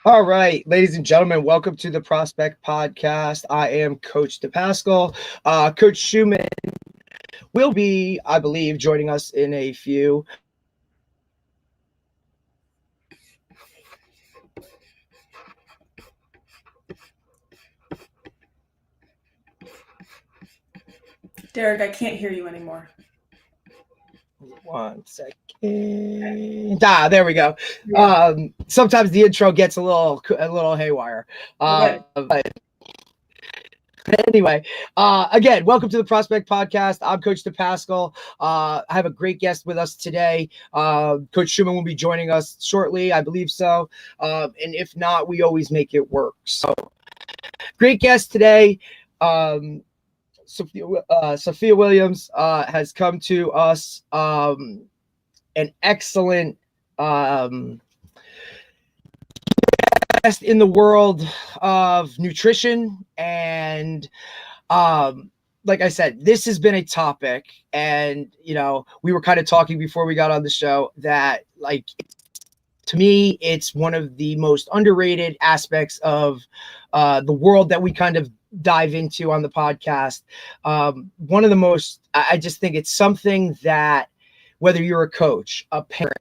All right, ladies and gentlemen, welcome to the Prospect Podcast. I am Coach DePascal. Coach Schuman will be, I believe, joining us in a few. Derek, I can't hear you anymore. 1 second. There we go. Yeah. Sometimes the intro gets a little haywire. But anyway, again, welcome to the Prospect Podcast. I'm Coach DePascal. I have a great guest with us today. Coach Schuman will be joining us shortly, I believe so. And if not, we always make it work. So, great guest today. Sophia Williams has come to us, an excellent guest in the world of nutrition. And like I said, this has been a topic, and we were kind of talking before we got on the show that, like, to me, it's one of the most underrated aspects of the world that we kind of dive into on the podcast. One of the most, I just think it's something that, whether you're a coach, a parent,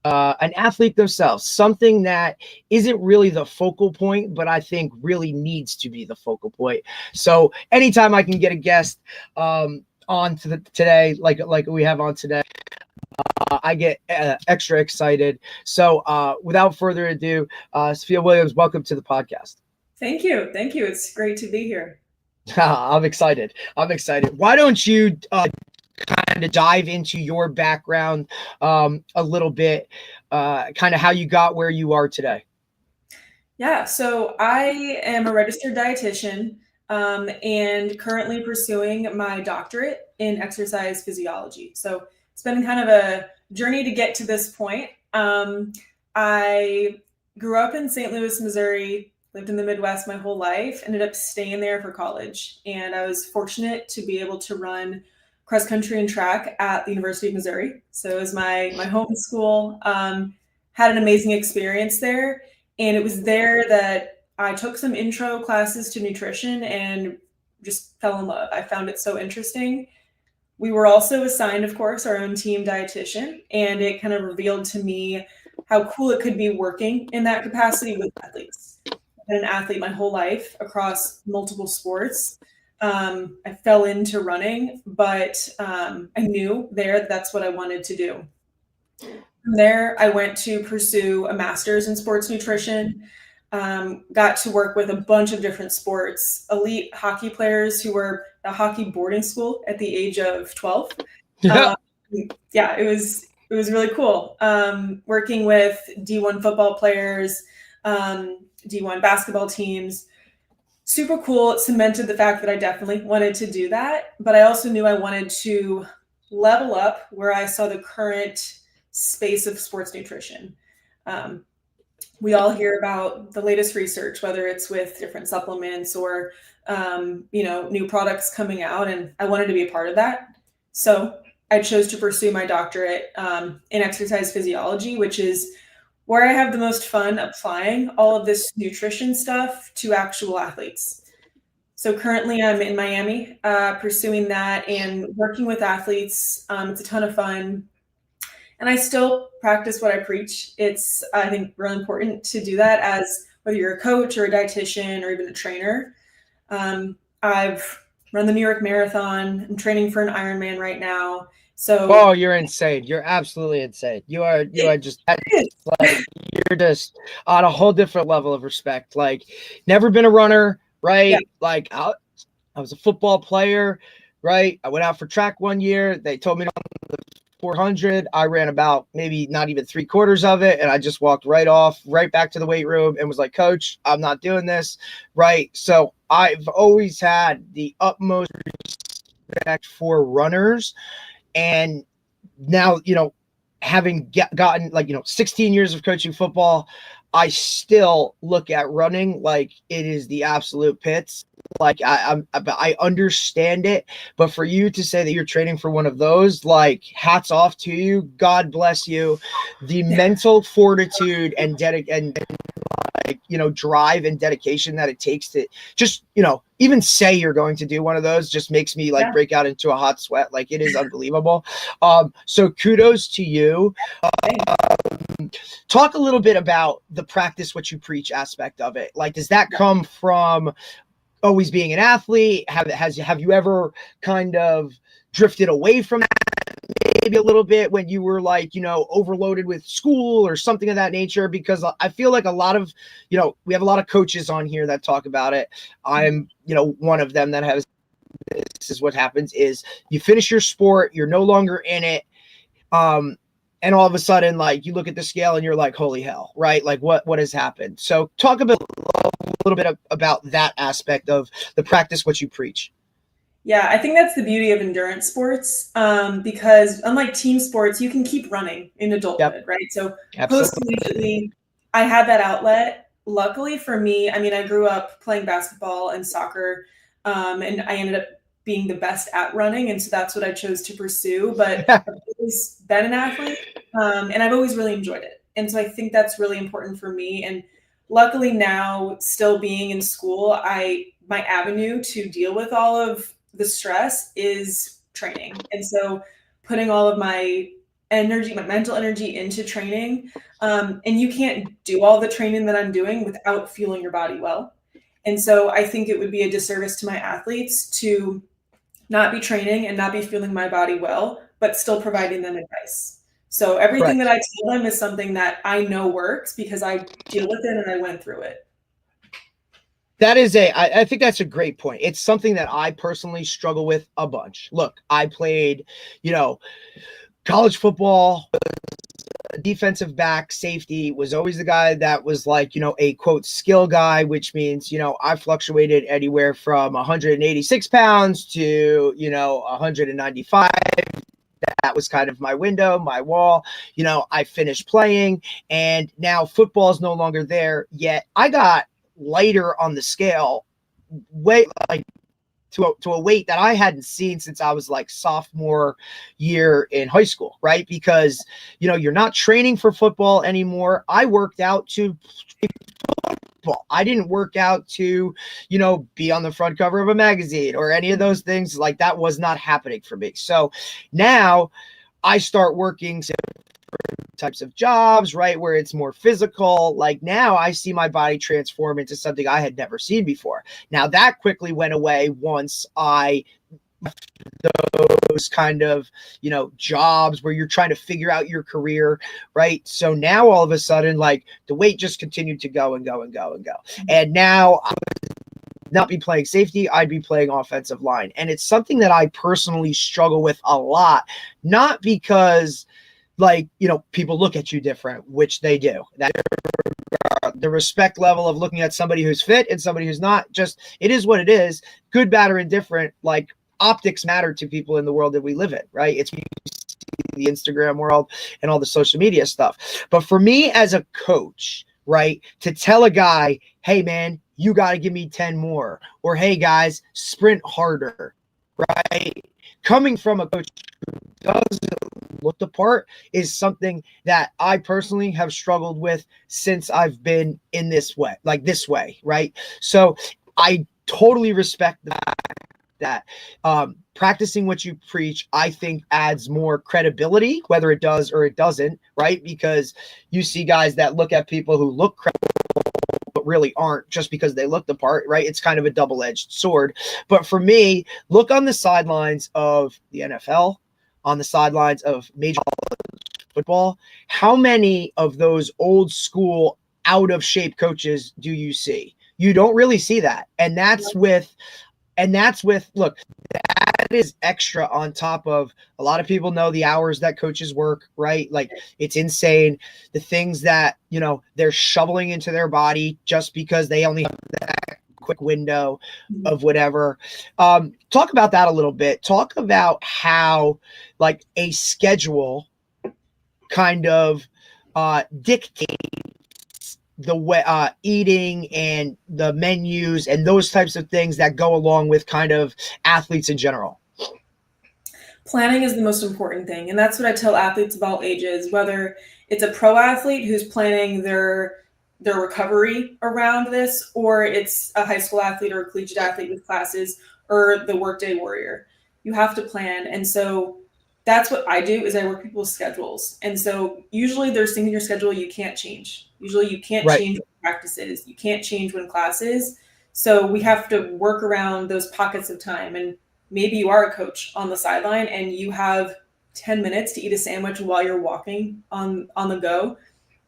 an athlete themselves, something that isn't really the focal point, but I think really needs to be the focal point. So anytime I can get a guest on to today, like we have on today, I get extra excited. So without further ado, Sophia Williams, welcome to the podcast. Thank you. It's great to be here. I'm excited. Why don't you kind of dive into your background a little bit, kind of how you got where you are today? Yeah, so I am a registered dietitian and currently pursuing my doctorate in exercise physiology. So it's been kind of a journey to get to this point. I grew up in St. Louis, Missouri, lived in the Midwest my whole life, ended up staying there for college. And I was fortunate to be able to run cross country and track at the University of Missouri. So it was my home school, had an amazing experience there. And it was there that I took some intro classes to nutrition and just fell in love. I found it so interesting. We were also assigned, of course, our own team dietitian, and it kind of revealed to me how cool it could be working in that capacity with athletes. I've been an athlete my whole life across multiple sports. I fell into running, but I knew there that's what I wanted to do. From there, I went to pursue a master's in sports nutrition, got to work with a bunch of different sports, elite hockey players who were at a hockey boarding school at the age of 12. Yeah, it was really cool. Working with D1 football players, D1 basketball teams. Super cool. It cemented the fact that I definitely wanted to do that, but I also knew I wanted to level up where I saw the current space of sports nutrition. We all hear about the latest research, whether it's with different supplements or, new products coming out, and I wanted to be a part of that. So I chose to pursue my doctorate in exercise physiology, which is where I have the most fun applying all of this nutrition stuff to actual athletes. So currently I'm in Miami pursuing that and working with athletes. It's a ton of fun. And I still practice what I preach. It's, I think, really important to do that as whether you're a coach or a dietitian or even a trainer. I've run the New York Marathon. I'm training for an Ironman right now. So you're insane. You're absolutely insane. You are just like, you're just on a whole different level of respect. Like, never been a runner, right? Yeah. Like I was a football player, right? I went out for track one year. They told me on the 400. I ran about maybe not even 3/4 of it. And I just walked right back to the weight room and was like, Coach, I'm not doing this. Right. So I've always had the utmost respect for runners. And now, having gotten 16 years of coaching football, I still look at running like it is the absolute pits. Like I understand it, but for you to say that you're training for one of those, like hats off to you. God bless you. The mental fortitude and drive and dedication that it takes to just, even say you're going to do one of those just makes me break out into a hot sweat. Like it is unbelievable. So kudos to you. Talk a little bit about the practice what you preach aspect of it. Like, does that come from always being an athlete? Have you ever kind of drifted away from that maybe a little bit when you were overloaded with school or something of that nature? Because I feel like a lot of, we have a lot of coaches on here that talk about it. I'm, one of them that has, this is what happens is you finish your sport, you're no longer in it. And all of a sudden, you look at the scale and you're like, holy hell, right? Like what has happened? So talk a little bit about that aspect of the practice, what you preach. Yeah, I think that's the beauty of endurance sports, because unlike team sports, you can keep running in adulthood, right? So post-collegiately, I had that outlet. Luckily for me, I grew up playing basketball and soccer, and I ended up being the best at running. And so that's what I chose to pursue. But I've always been an athlete, and I've always really enjoyed it. And so I think that's really important for me. And luckily now, still being in school, my avenue to deal with all of the stress is training. And so putting all of my energy, my mental energy into training. And you can't do all the training that I'm doing without fueling your body well. And so I think it would be a disservice to my athletes to not be training and not be fueling my body well, but still providing them advice. So everything that I tell them is something that I know works because I deal with it and I went through it. That is I think that's a great point. It's something that I personally struggle with a bunch. Look, I played, college football, defensive back, safety, was always the guy that was a quote skill guy, which means, I fluctuated anywhere from 186 pounds to, 195. That was kind of my window, my wall. I finished playing and now football is no longer there yet. I got lighter on the scale, way to a weight that I hadn't seen since I was sophomore year in high school, right? Because you're not training for football anymore. I worked out to football. I didn't work out to be on the front cover of a magazine or any of those things. That was not happening for me. So now I start working types of jobs, right, where it's more physical. Now I see my body transform into something I had never seen before. Now that quickly went away once I those kind of jobs where you're trying to figure out your career, right? So now all of a sudden the weight just continued to go and go and go and go, and now I would not be playing safety, I'd be playing offensive line. And it's something that I personally struggle with a lot, not because people look at you different, which they do. That the respect level of looking at somebody who's fit and somebody who's not, just, it is what it is. Good, bad, or indifferent. Optics matter to people in the world that we live in, right? It's the Instagram world and all the social media stuff. But for me as a coach, right, to tell a guy, hey man, you got to give me 10 more, or hey guys, sprint harder, right? Coming from a coach who doesn't look the part is something that I personally have struggled with since I've been in this way, right? So I totally respect that. Practicing what you preach, I think, adds more credibility, whether it does or it doesn't, right? Because you see guys that look at people who look credible but really aren't just because they look the part, right? It's kind of a double-edged sword. But for me, look on the sidelines of the NFL, on the sidelines of major football. How many of those old school, out of shape coaches do you see? You don't really see that. And that's with, look, that is extra on top of a lot of people know the hours that coaches work, right? Like it's insane. The things that, they're shoveling into their body just because they only have that quick window of whatever. Talk about that a little bit. Talk about how like a schedule kind of dictates the way eating and the menus and those types of things that go along with kind of athletes in general. Planning is the most important thing. And that's what I tell athletes of all ages, whether it's a pro athlete who's planning their recovery around this, or it's a high school athlete or a collegiate athlete with classes, or the workday warrior. You have to plan. And so that's what I do is I work people's schedules. And so usually there's things in your schedule you can't change. Usually you can't change practices. You can't change when classes. So we have to work around those pockets of time. And maybe you are a coach on the sideline and you have 10 minutes to eat a sandwich while you're walking on the go.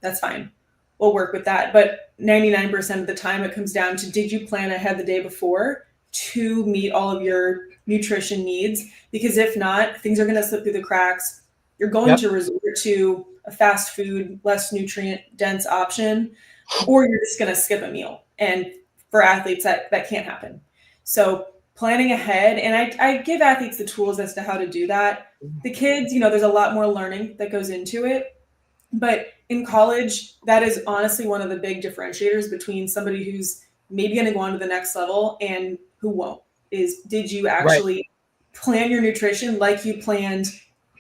That's fine. We'll work with that. But 99% of the time it comes down to, did you plan ahead the day before to meet all of your nutrition needs? Because if not, things are going to slip through the cracks. You're going to resort to a fast food, less nutrient dense option, or you're just going to skip a meal. And for athletes, that can't happen. So planning ahead, and I give athletes the tools as to how to do that. The kids, there's a lot more learning that goes into it. But in college, that is honestly one of the big differentiators between somebody who's maybe going to go on to the next level and who won't, is did you actually plan your nutrition like you planned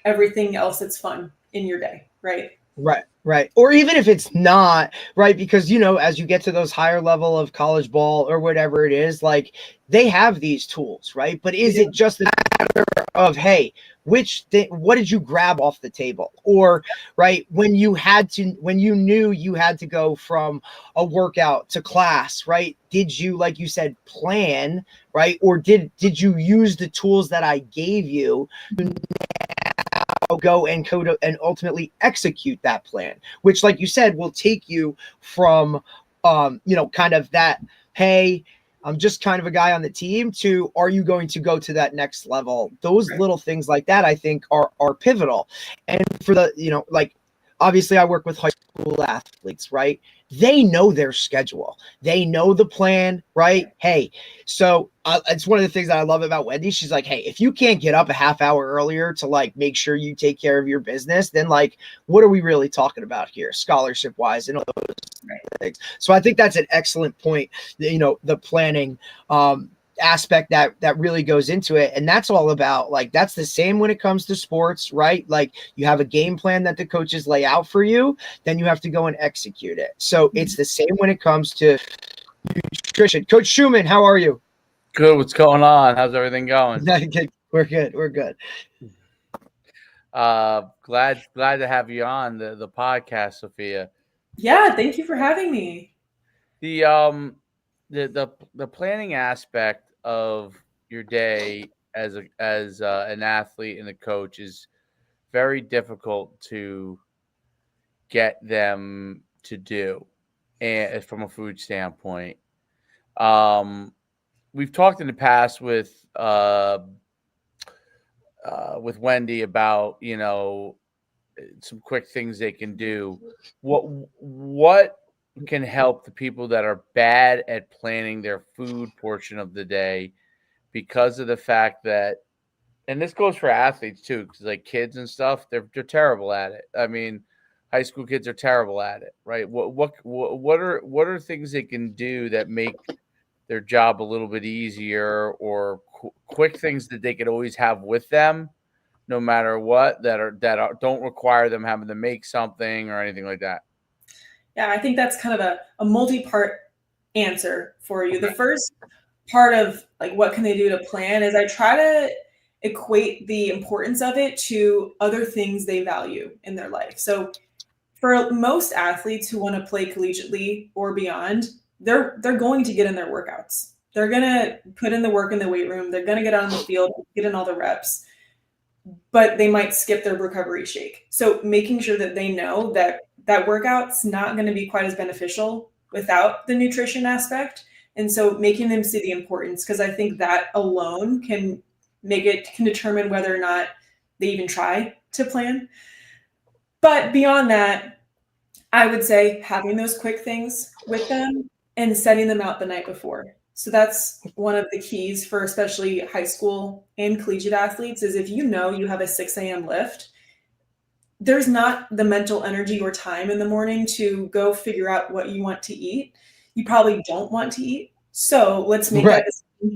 everything else that's fun in your day, right? Right. Or even if it's not, right? Because, as you get to those higher level of college ball or whatever it is, like they have these tools, right? But is it just a matter of, hey, what did you grab off the table? Or, right, when you knew you had to go from a workout to class, right? Did you, like you said, plan, right? Or did you use the tools that I gave you to go and code and ultimately execute that plan, which, like you said, will take you from, kind of that, hey, I'm just kind of a guy on the team, to are you going to go to that next level? Those little things like that, I think are pivotal. And for the, like, obviously I work with high school athletes, right? They know their schedule. They know the plan, right? Hey, so it's one of the things that I love about Wendy. She's like, hey, if you can't get up a half hour earlier to like make sure you take care of your business, then like, what are we really talking about here, scholarship wise and all those things? So I think that's an excellent point. The planning aspect that really goes into it, and that's all about, like, that's the same when it comes to sports, right? Like you have a game plan that the coaches lay out for you, then you have to go and execute it. So it's the same when it comes to nutrition. Coach Schuman, how are you? Good. What's going on? How's everything going? We're good. Glad to have you on the Podcast-Sophia. Yeah, thank you for having me. The planning aspect of your day as an athlete and a coach is very difficult to get them to do, and from a food standpoint. We've talked in the past with Wendy about some quick things they can do. What can help the people that are bad at planning their food portion of the day, because of the fact that, and this goes for athletes too, because like kids and stuff, they're terrible at it. I mean, high school kids are terrible at it, right? What are things they can do that make their job a little bit easier, or quick things that they could always have with them, no matter what, that don't require them having to make something or anything like that? Yeah, I think that's kind of a multi-part answer for you. The first part of like what can they do to plan is I try to equate the importance of it to other things they value in their life. So for most athletes who want to play collegiately or beyond, they're going to get in their workouts. They're going to put in the work in the weight room. They're going to get on the field, get in all the reps, but they might skip their recovery shake. So making sure that they know that workout's not going to be quite as beneficial without the nutrition aspect. And so making them see the importance, because I think that alone can can determine whether or not they even try to plan. But beyond that, I would say having those quick things with them and setting them out the night before. So that's one of the keys for especially high school and collegiate athletes is if you have a 6 a.m. lift, there's not the mental energy or time in the morning to go figure out what you want to eat. You probably don't want to eat. So let's make that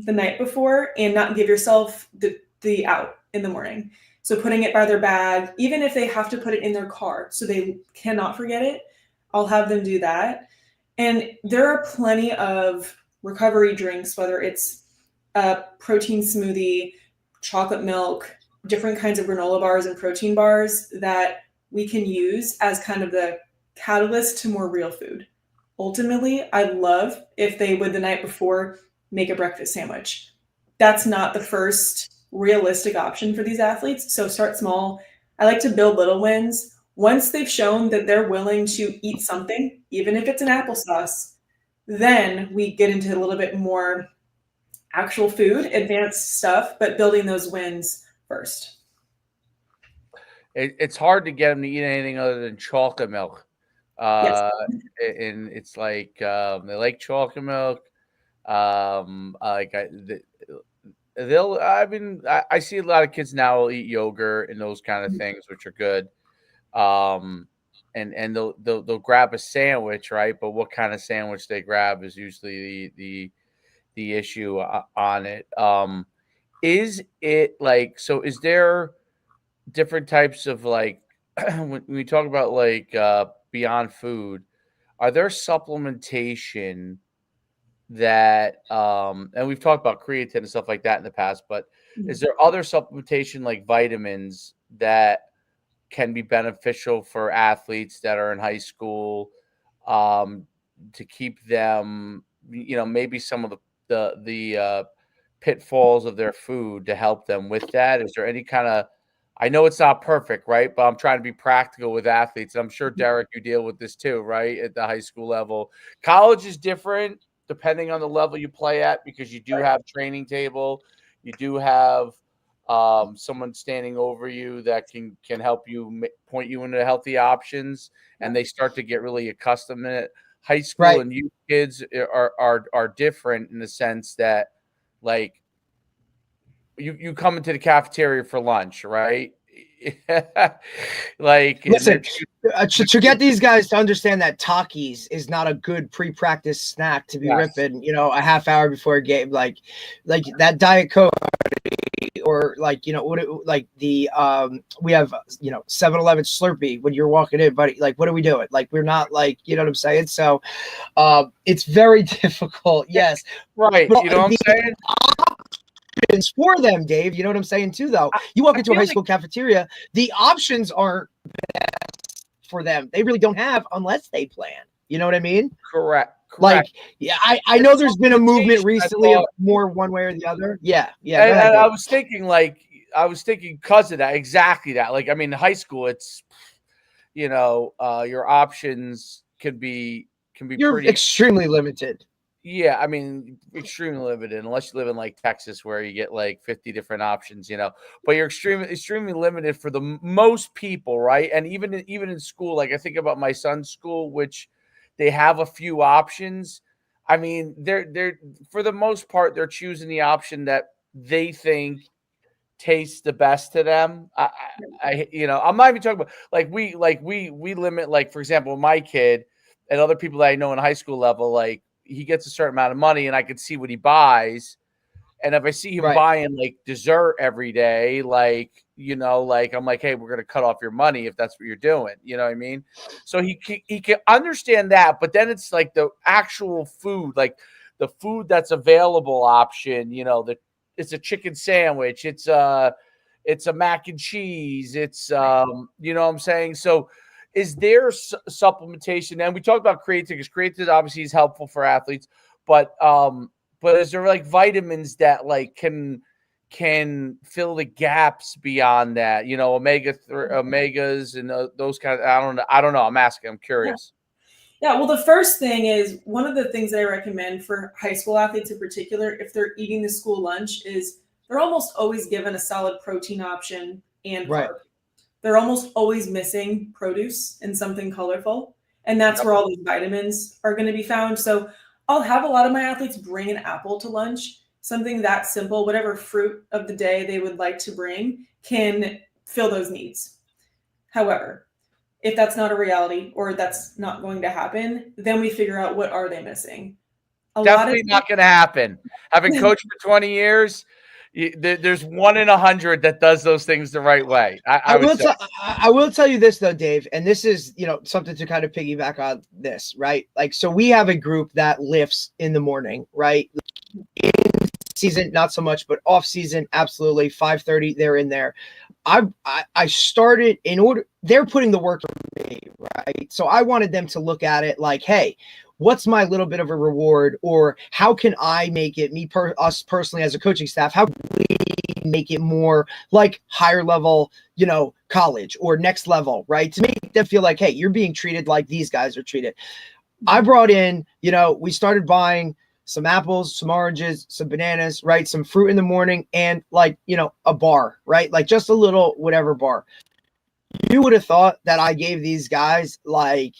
the night before and not give yourself the out in the morning. So putting it by their bag, even if they have to put it in their car so they cannot forget it, I'll have them do that. And there are plenty of recovery drinks, whether it's a protein smoothie, chocolate milk, different kinds of granola bars and protein bars that we can use as kind of the catalyst to more real food. Ultimately, I'd love if they would the night before make a breakfast sandwich. That's not the first realistic option for these athletes. So start small. I like to build little wins. Once they've shown that they're willing to eat something, even if it's an applesauce, then we get into a little bit more actual food, advanced stuff, but building those wins first. It's hard to get them to eat anything other than chocolate milk. Yes. And it's like they like chocolate milk. I see a lot of kids now will eat yogurt and those kind of things, which are good. And they'll grab a sandwich, right? But what kind of sandwich they grab is usually the issue on it. Is it like, so is there different types of like, when we talk about like beyond food, are there supplementation that, and we've talked about creatine and stuff like that in the past, but is there other supplementation like vitamins that can be beneficial for athletes that are in high school, to keep them, maybe some of the pitfalls of their food to help them with that? Is there any kind of, I know it's not perfect, right? But I'm trying to be practical with athletes. I'm sure, Derek, you deal with this too, right? At the high school level. College is different depending on the level you play at, because you do have training table. You do have someone standing over you that can help you point you into healthy options, and they start to get really accustomed to it. High school and youth kids are different in the sense that, like, you come into the cafeteria for lunch, right? Like, listen, to get these guys to understand that Takis is not a good pre-practice snack to be ripping, a half hour before a game, like that Diet Coke, or like, like the we have 7-Eleven Slurpee when you're walking in, buddy. Like, what are we doing? Like, we're not, like, you know what I'm saying? So it's very difficult. Yes, right. But you know what I'm saying? For them, Dave, you know what I'm saying too, though. You walk into a high school cafeteria, the options aren't best for them. They really don't have unless they plan. You know what I mean? Correct. Like, yeah, I know there's been a movement recently of more one way or the other. Yeah. And I was thinking because of that, exactly that. Like, I mean, high school, it's, your options can be You're pretty extremely limited. Yeah, I mean, extremely limited, unless you live in like Texas where you get like 50 different options, but you're extremely limited for the most people, right? And even in school, like I think about my son's school, which they have a few options. I mean, they're for the most part, they're choosing the option that they think tastes the best to them. I'm not even talking about we limit, like, for example, my kid and other people that I know in high school level, like, he gets a certain amount of money and I can see what he buys. And if I see him buying like dessert every day, like, I'm like, hey, we're going to cut off your money if that's what you're doing. You know what I mean? So he can understand that, but then it's like the actual food, like the food that's available option, it's a chicken sandwich. It's a mac and cheese. It's, you know what I'm saying? So, is there supplementation? And we talked about creatine, because creatine obviously is helpful for athletes, but is there like vitamins that like can fill the gaps beyond that? Omegas and those kind of. I don't know. I'm asking. I'm curious. Yeah. Well, the first thing is, one of the things that I recommend for high school athletes in particular, if they're eating the school lunch, is they're almost always given a solid protein option and carb. Right. They're almost always missing produce and something colorful. And that's where all these vitamins are going to be found. So I'll have a lot of my athletes bring an apple to lunch, something that simple, whatever fruit of the day they would like to bring can fill those needs. However, if that's not a reality or that's not going to happen, then we figure out what are they missing. Definitely not going to happen. Having coached for 20 years, there's 1 in 100 that does those things the right way. I will tell you this though, Dave, and this is, something to kind of piggyback on this, right? Like, so we have a group that lifts in the morning, right? In season, not so much, but off season, absolutely. 5:30, they're in there. I started they're putting the work for me, right? So I wanted them to look at it like, hey, what's my little bit of a reward, or how can I make it, us personally as a coaching staff, how can we make it more like higher level, college or next level, right? To make them feel like, hey, you're being treated like these guys are treated. I brought in, we started buying some apples, some oranges, some bananas, right? Some fruit in the morning, and a bar, right? Like just a little whatever bar. You would have thought that I gave these guys like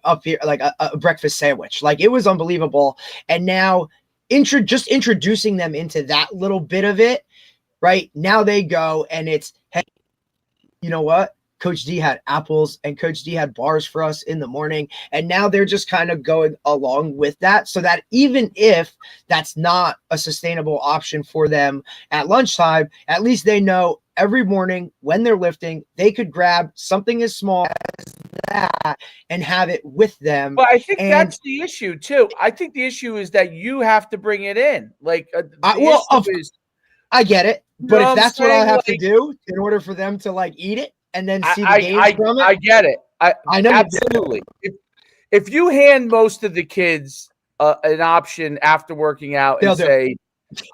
up here, like a breakfast sandwich. Like it was unbelievable. And now just introducing them into that little bit of it, right? Now they go and it's, hey, you know what? Coach D had apples and Coach D had bars for us in the morning. And now they're just kind of going along with that, so that even if that's not a sustainable option for them at lunchtime, at least they know every morning when they're lifting, they could grab something as small as that and have it with them. But I think that's the issue too. I think the issue is that you have to bring it in. Like, I get it. But if that's what I have to do in order for them to eat it, and then see the gains from it. I get it. I know absolutely. If you hand most of the kids an option after working out and say,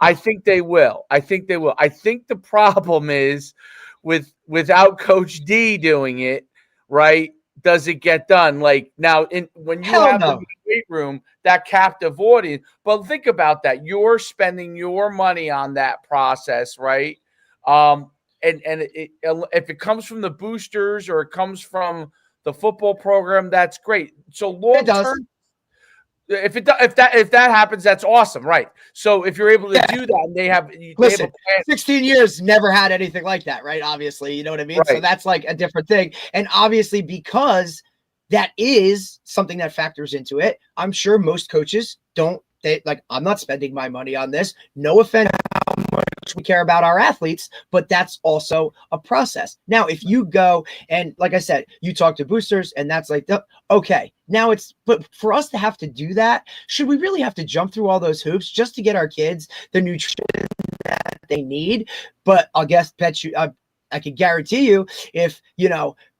I think they will. I think the problem is without Coach D doing it, right? Does it get done? Like now, when you have them in the weight room, that captive audience. But think about that. You're spending your money on that process, right? And if it comes from the boosters or it comes from the football program, that's great. So long term, if that happens, that's awesome, right? So if you're able to do that, and they have 16 years, never had anything like that, right? Obviously, you know what I mean. Right. So that's like a different thing, and obviously because that is something that factors into it. I'm sure most coaches don't. I'm not spending my money on this. No offense. We care about our athletes, but that's also a process. Now, if you go and, like I said, you talk to boosters and that's okay, now but for us to have to do that, should we really have to jump through all those hoops just to get our kids the nutrition that they need? But I can guarantee you, if,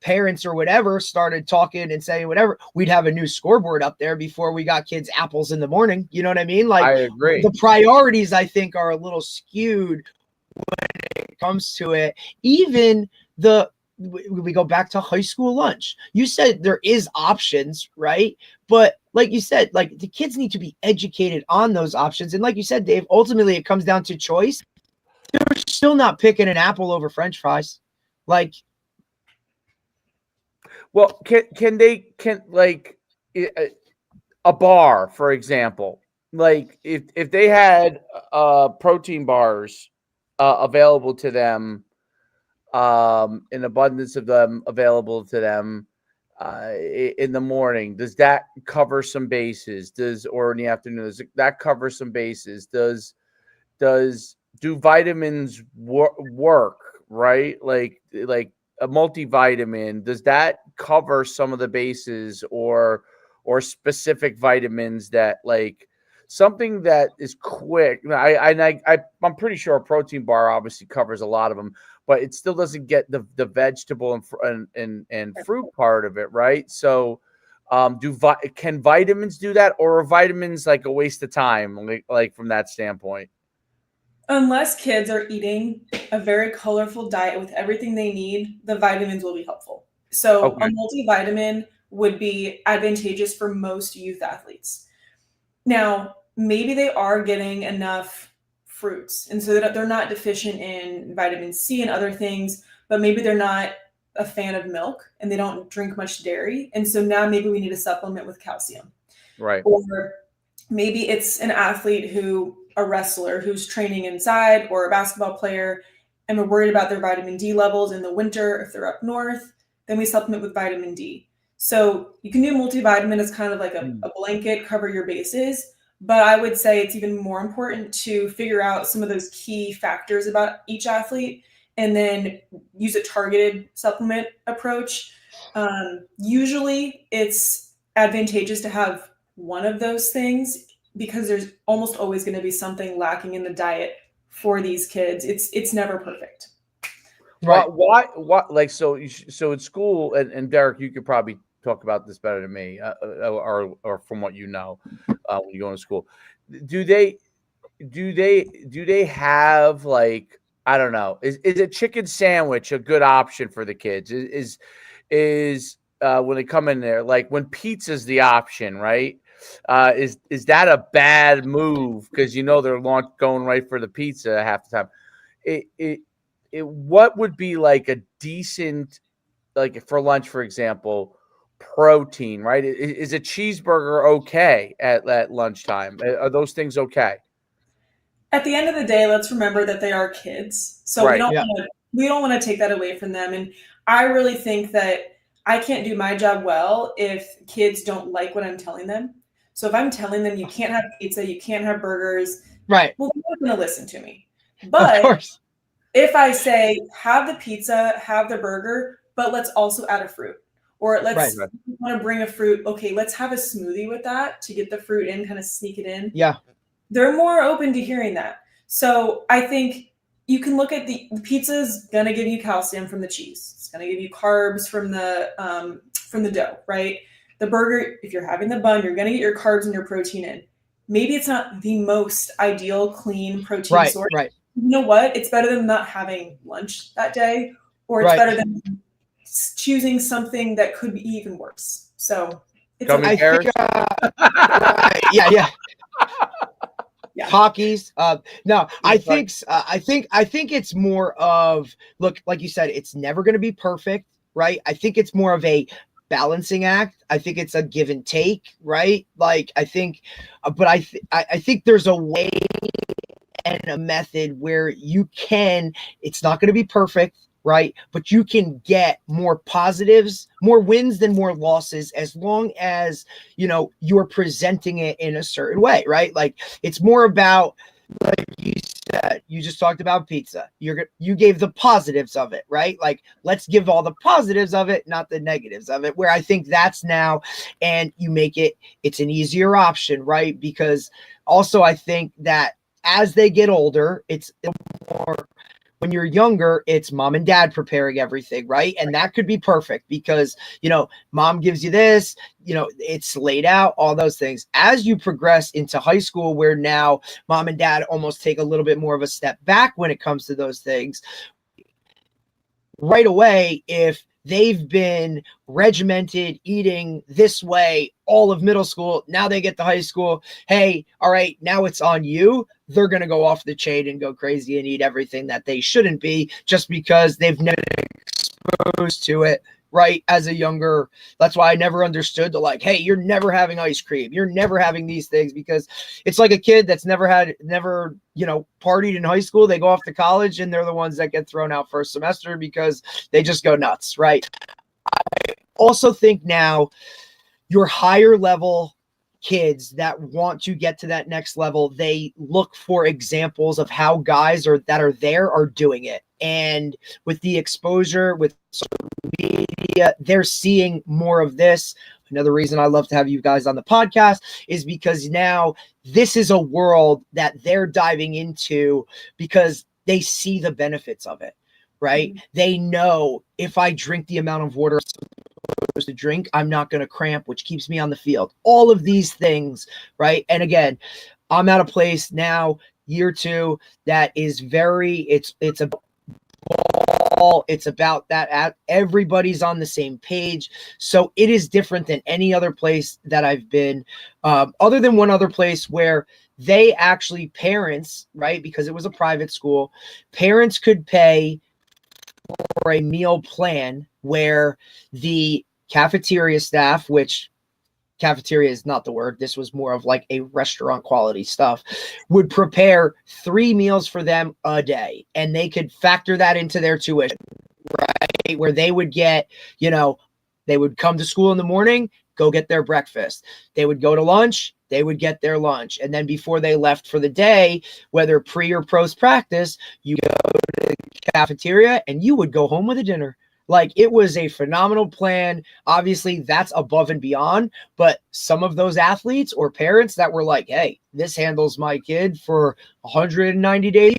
parents or whatever started talking and saying whatever, we'd have a new scoreboard up there before we got kids apples in the morning. You know what I mean? Like, I agree. The priorities, I think, are a little skewed when it comes to it. Even we go back to high school lunch. You said there is options, right? But like you said, like the kids need to be educated on those options. And like you said, Dave, ultimately it comes down to choice. They're still not picking an apple over French fries. Well, can a bar, for example, like if they had protein bars available to them, in abundance of them available to them in the morning, does that cover some bases? Or in the afternoon, does that cover some bases? Do vitamins work, right? Like a multivitamin, does that cover some of the bases, or specific vitamins that, like, something that is quick? I'm pretty sure a protein bar obviously covers a lot of them, but it still doesn't get the vegetable and fruit part of it, right? So can vitamins do that, or are vitamins like a waste of time, like from that standpoint? Unless kids are eating a very colorful diet with everything they need, the vitamins will be helpful. So a multivitamin would be advantageous for most youth athletes. Now, maybe they are getting enough fruits. And so that they're not deficient in vitamin C and other things, but maybe they're not a fan of milk and they don't drink much dairy. And so now maybe we need a supplement with calcium. Right. Or maybe it's an athlete a wrestler who's training inside, or a basketball player, and we're worried about their vitamin D levels in the winter. If they're up north, then we supplement with vitamin D. So you can do multivitamin as kind of like a blanket, cover your bases. But I would say it's even more important to figure out some of those key factors about each athlete and then use a targeted supplement approach. Usually it's advantageous to have one of those things because there's almost always going to be something lacking in the diet for these kids. It's never perfect. Right. Why? Like, so in school, and Derek, you could probably talk about this better than me, or from what you know, when you go to school. Do they have, like, I don't know, is a chicken sandwich a good option for the kids? Is when they come in there, like when pizza's the option, right? Is that a bad move? Because they're going right for the pizza half the time. What would be like a decent, like for lunch, for example, protein, right? Is a cheeseburger okay at lunchtime? Are those things okay? At the end of the day, let's remember that they are kids. So Right. we don't want to take that away from them. And I really think that I can't do my job well if kids don't like what I'm telling them. So if I'm telling them you can't have pizza, you can't have burgers, right, well, they're not going to listen to me. But of course. If I say, have the pizza, have the burger, but let's also add a fruit, or let's want to bring a fruit. Okay, let's have a smoothie with that to get the fruit in, kind of sneak it in. Yeah. They're more open to hearing that. So I think you can look at the pizza's going to give you calcium from the cheese. It's going to give you carbs from the dough, right? The burger, if you're having the bun, you're going to get your carbs and your protein in. Maybe it's not the most ideal, clean protein source. Right. You know what? It's better than not having lunch that day, or it's better than choosing something that could be even worse. So it's yeah. Hockeys. No, I think it's more of, look, like you said, it's never going to be perfect, right? I think it's more of a balancing act. I think it's a give and take, right? Like I think there's a way and a method where it's not going to be perfect, right? But you can get more positives, more wins than more losses, as long as, you're presenting it in a certain way, right? Like it's more about, like you said, you just talked about pizza. You gave the positives of it, right? Like, let's give all the positives of it, not the negatives of it, where I think that's now, and you make it's an easier option, right? Because also I think that as they get older, it's more, when you're younger, it's mom and dad preparing everything, right? And that could be perfect because, mom gives you this, it's laid out, all those things. As you progress into high school, where now mom and dad almost take a little bit more of a step back when it comes to those things, right away, if they've been regimented eating this way all of middle school, now they get to high school, hey, all right, now it's on you. They're going to go off the chain and go crazy and eat everything that they shouldn't be, just because they've never been exposed to it, right? As a younger, that's why I never understood the, like, hey, you're never having ice cream, you're never having these things, because it's like a kid that's never partied in high school. They go off to college and they're the ones that get thrown out first semester because they just go nuts, right? I also think now your higher level kids that want to get to that next level, they look for examples of how guys that are there are doing it. And with the exposure with social media, they're seeing more of this. Another reason I love to have you guys on the podcast is because now this is a world that they're diving into because they see the benefits of it, right? Mm-hmm. They know, if I drink the amount of water to drink, I'm not going to cramp, which keeps me on the field. All of these things, right? And again, I'm at a place now, year 2, that is it's about that. Everybody's on the same page. So it is different than any other place that I've been, other than one other place where they actually, parents, right, because it was a private school, parents could pay for a meal plan where the cafeteria staff, which cafeteria is not the word, this was more of like a restaurant quality stuff, would prepare 3 meals for them a day, and they could factor that into their tuition, right? Where they would get, you know, they would come to school in the morning, go get their breakfast. They would go to lunch, they would get their lunch. And then before they left for the day, whether pre or post practice, you go to the cafeteria and you would go home with a dinner. Like, it was a phenomenal plan. Obviously, that's above and beyond. But some of those athletes or parents that were like, hey, this handles my kid for 190 days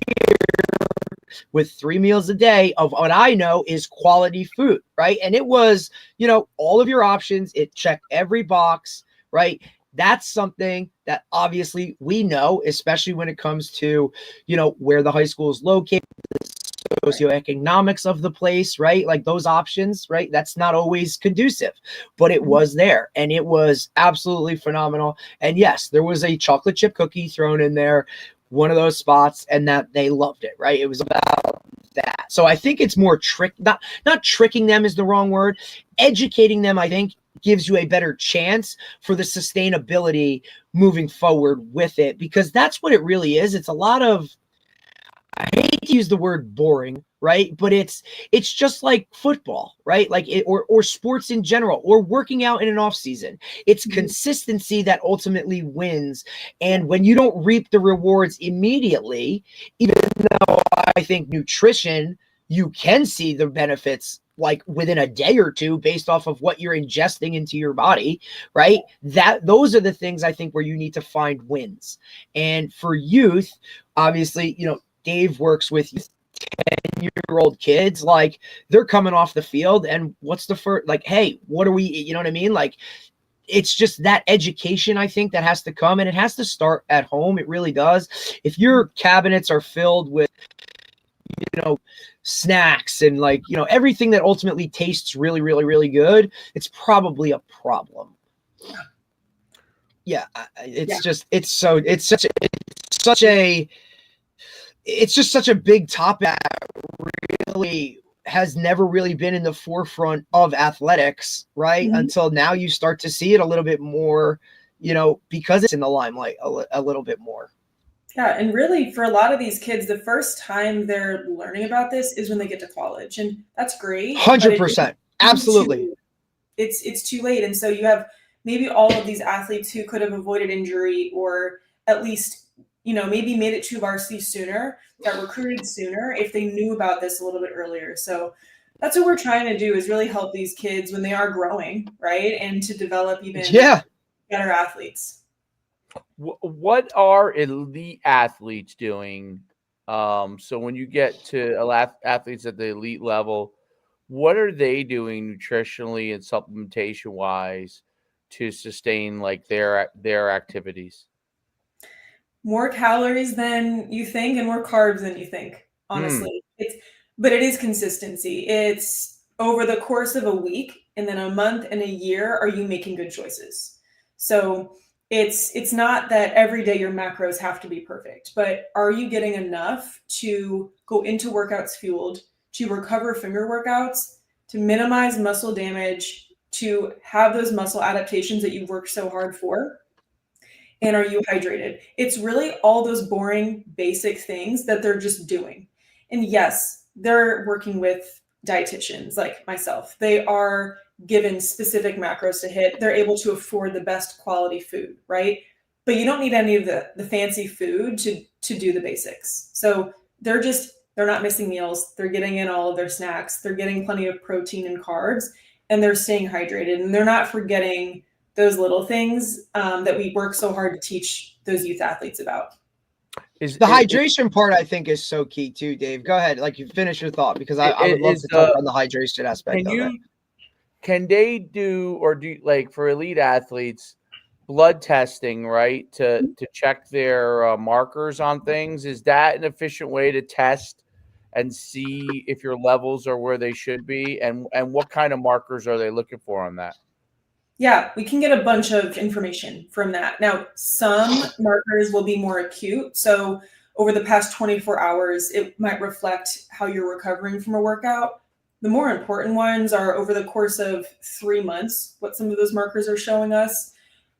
with 3 meals a day of what I know is quality food, right? And it was, you know, all of your options. It checked every box, right? That's something that obviously we know, especially when it comes to, you know, where the high school is located, the socioeconomics of the place, right? Like those options, right? That's not always conducive, but it was there and it was absolutely phenomenal. And yes, there was a chocolate chip cookie thrown in there, one of those spots, and that they loved it, right? It was about that. So I think it's more not tricking them is the wrong word. Educating them, I think, gives you a better chance for the sustainability moving forward with it, because that's what it really is. It's a lot of, I hate to use the word boring, right? But it's just like football, right? Like it, or sports in general, or working out in an off season. It's consistency that ultimately wins. And when you don't reap the rewards immediately, even though I think nutrition, you can see the benefits like within a day or two based off of what you're ingesting into your body, right? Those are the things I think where you need to find wins. And for youth, obviously, you know, Dave works with 10-year-old kids, like they're coming off the field and what's the first, like, hey, what are we, you know what I mean? Like, it's just that education, I think, that has to come, and it has to start at home. It really does. If your cabinets are filled with, you know, snacks and like, you know, everything that ultimately tastes really, really, really good, it's probably a problem. Yeah. It's just, it's just such a big topic that really has never really been in the forefront of athletics, right? Until now you start to see it a little bit more, you know, because it's in the limelight a little bit more. Yeah, and really for a lot of these kids, the first time they're learning about this is when they get to college, and that's great. 100%. Absolutely. It's too late. And so you have maybe all of these athletes who could have avoided injury, or at least, you know, maybe made it to varsity sooner, got recruited sooner if they knew about this a little bit earlier. So that's what we're trying to do, is really help these kids when they are growing, right? And to develop even better athletes. What are elite athletes doing? So when you get to athletes at the elite level, what are they doing nutritionally and supplementation wise to sustain like their activities? More calories than you think and more carbs than you think, honestly. But it is consistency. It's over the course of a week and then a month and a year, are you making good choices? So it's not that every day your macros have to be perfect, but are you getting enough to go into workouts fueled, to recover from your workouts, to minimize muscle damage, to have those muscle adaptations that you've worked so hard for? And are you hydrated? It's really all those boring, basic things that they're just doing. And yes, they're working with dietitians like myself. They are given specific macros to hit. They're able to afford the best quality food, right? But you don't need any of the fancy food to do the basics. So they're not missing meals. They're getting in all of their snacks. They're getting plenty of protein and carbs, and they're staying hydrated. And they're not forgetting those little things that we work so hard to teach those youth athletes about. The hydration part, I think, is so key too, Dave. Go ahead. Like, you finish your thought, because I would love to talk on the hydration aspect of it. Can they do like for elite athletes, blood testing, right? To check their markers on things. Is that an efficient way to test and see if your levels are where they should be? And what kind of markers are they looking for on that? Yeah, we can get a bunch of information from that. Now, some markers will be more acute. So over the past 24 hours, it might reflect how you're recovering from a workout. The more important ones are over the course of 3 months, what some of those markers are showing us.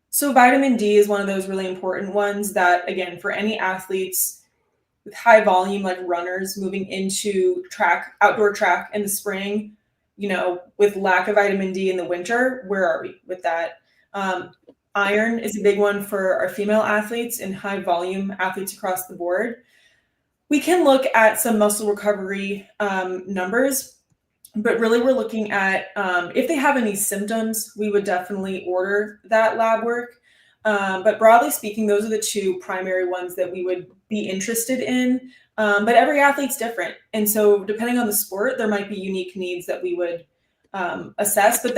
So vitamin D is one of those really important ones that, again, for any athletes with high volume, like runners moving into outdoor track in the spring, with lack of vitamin D in the winter, where are we with that? Iron is a big one for our female athletes and high volume athletes across the board. We can look at some muscle recovery numbers, but really we're looking at if they have any symptoms, we would definitely order that lab work. But broadly speaking, those are the two primary ones that we would be interested in. But every athlete's different. And so depending on the sport, there might be unique needs that we would assess, but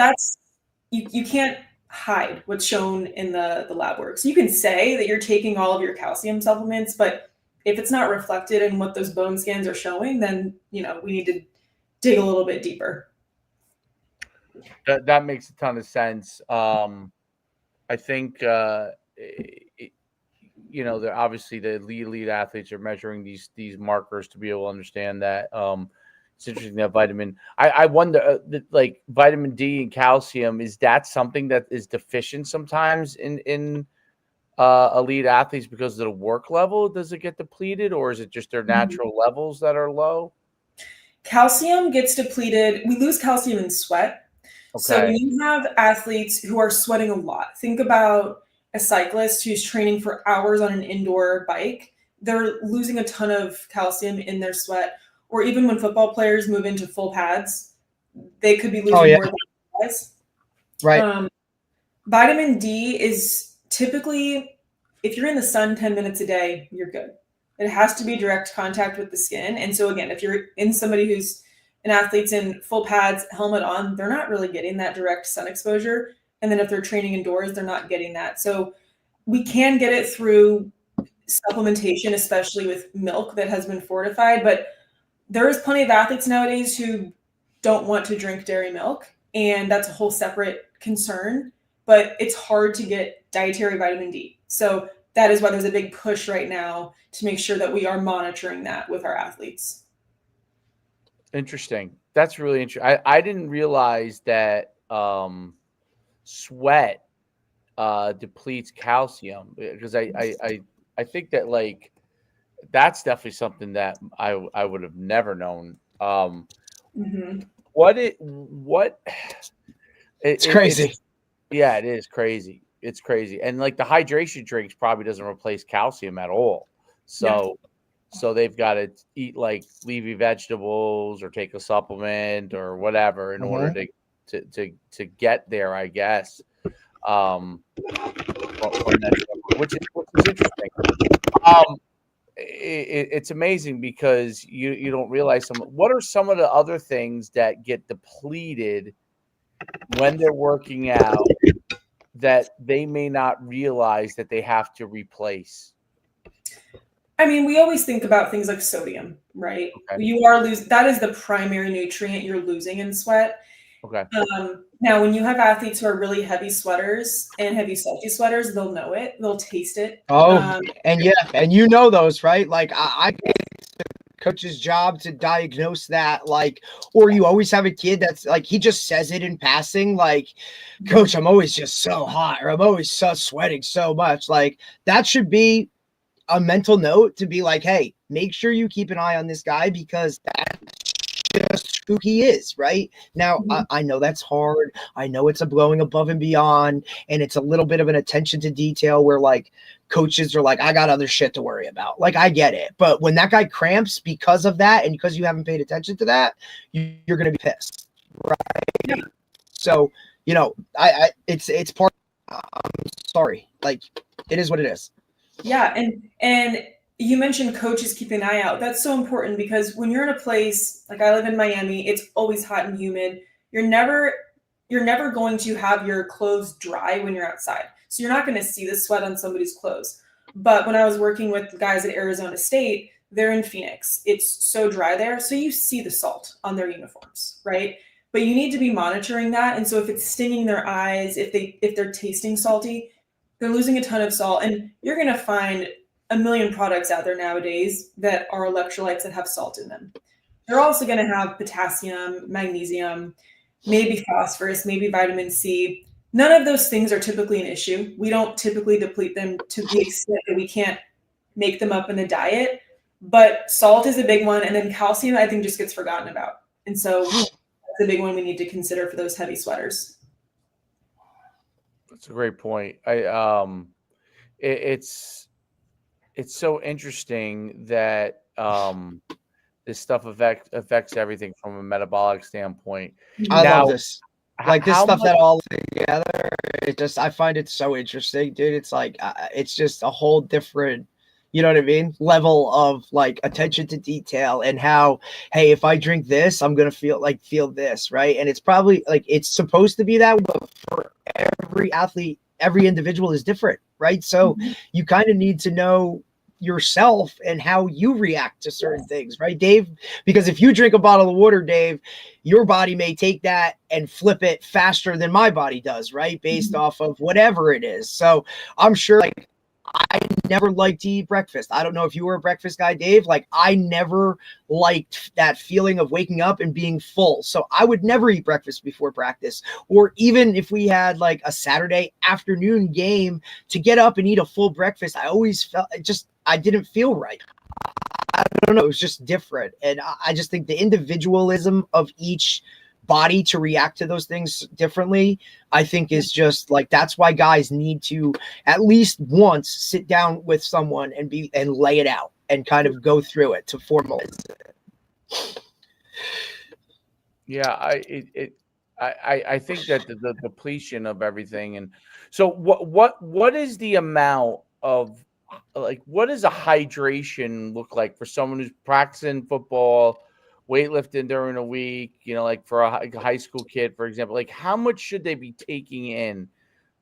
you can't hide what's shown in the lab work. So you can say that you're taking all of your calcium supplements, but if it's not reflected in what those bone scans are showing, then, we need to dig a little bit deeper. That makes a ton of sense. I think, obviously the elite athletes are measuring these markers to be able to understand that. It's interesting that I wonder, like vitamin D and calcium, is that something that is deficient sometimes in elite athletes because of the work level? Does it get depleted, or is it just their natural levels that are low? Calcium gets depleted. We lose calcium in sweat. Okay. So when you have athletes who are sweating a lot, think about a cyclist who's training for hours on an indoor bike. They're losing a ton of calcium in their sweat. Or even when football players move into full pads, they could be losing more than guys. Right. Vitamin D is typically, if you're in the sun 10 minutes a day, you're good. It has to be direct contact with the skin. And so again, if you're in somebody who's an athlete's in full pads, helmet on, they're not really getting that direct sun exposure. And then if they're training indoors, they're not getting that. So we can get it through supplementation, especially with milk that has been fortified. But there is plenty of athletes nowadays who don't want to drink dairy milk. And that's a whole separate concern. But it's hard to get dietary vitamin D. So that is why there's a big push right now to make sure that we are monitoring that with our athletes. Interesting. That's really interesting. I didn't realize that sweat depletes calcium, because I think that like that's definitely something that I would have never known. It's crazy. It is crazy. It's crazy. And like the hydration drinks probably doesn't replace calcium at all. So they've got to eat like leafy vegetables or take a supplement or whatever in order to get there, I guess. Which is interesting. It's amazing because you don't realize what are some of the other things that get depleted when they're working out that they may not realize that they have to replace? I mean, we always think about things like sodium, right? Okay. You are that is the primary nutrient you're losing in sweat. Okay. Now, when you have athletes who are really heavy sweaters and heavy salty sweaters, they'll know it. They'll taste it. And you know those, right? Like I coach's job to diagnose that, like, or you always have a kid that's like, he just says it in passing, like, coach, I'm always just so hot, or I'm always so sweating so much. Like that should be a mental note to be like, hey, make sure you keep an eye on this guy because that's just who he is right now. I know that's hard. I know it's a blowing above and beyond, and it's a little bit of an attention to detail where like coaches are like, I got other shit to worry about. Like, I get it. But when that guy cramps because of that, and because you haven't paid attention to that, you're going to be pissed. Right. Yeah. So, it's part, I'm sorry. Like, it is what it is. Yeah. And you mentioned coaches keeping an eye out. That's so important because when you're in a place, like I live in Miami, it's always hot and humid. You're never going to have your clothes dry when you're outside. So you're not going to see the sweat on somebody's clothes. But when I was working with guys at Arizona State, they're in Phoenix. It's so dry there. So you see the salt on their uniforms, right? but you need to be monitoring that. And so if it's stinging their eyes, if they're tasting salty, they're losing a ton of salt. And you're going to find a million products out there nowadays that are electrolytes that have salt in them. They're also going to have potassium, magnesium, maybe phosphorus, maybe vitamin C. None of those things are typically an issue. We don't typically deplete them to the extent that we can't make them up in the diet. But salt is a big one. And then calcium, I think, just gets forgotten about. And so that's a big one we need to consider for those heavy sweaters. That's a great point. It's so interesting that this stuff affects everything from a metabolic standpoint. I Now, love this. Like this stuff that all together. I find it so interesting, dude. It's like it's just a whole different, you know what I mean, level of like attention to detail and how, hey, if I drink this, I'm gonna feel this, right? And it's probably like it's supposed to be that way, but for every athlete, every individual is different, right? So you kind of need to know yourself and how you react to certain things, right, Dave? Because if you drink a bottle of water, Dave, your body may take that and flip it faster than my body does, right? Based off of whatever it is. So I'm sure, like, I never liked to eat breakfast. I don't know if you were a breakfast guy, Dave. Like, I never liked that feeling of waking up and being full. So I would never eat breakfast before practice. Or even if we had like a Saturday afternoon game, to get up and eat a full breakfast, I always felt I didn't feel right. I don't know. It was just different. And I just think the individualism of each body to react to those things differently, I think is just like, that's why guys need to at least once sit down with someone and lay it out and kind of go through it to formalize it. Yeah, I think that the depletion of everything. And so what is the amount of, like, what does a hydration look like for someone who's practicing football, weightlifting during a week, you know, like for a high school kid, for example? Like, how much should they be taking in?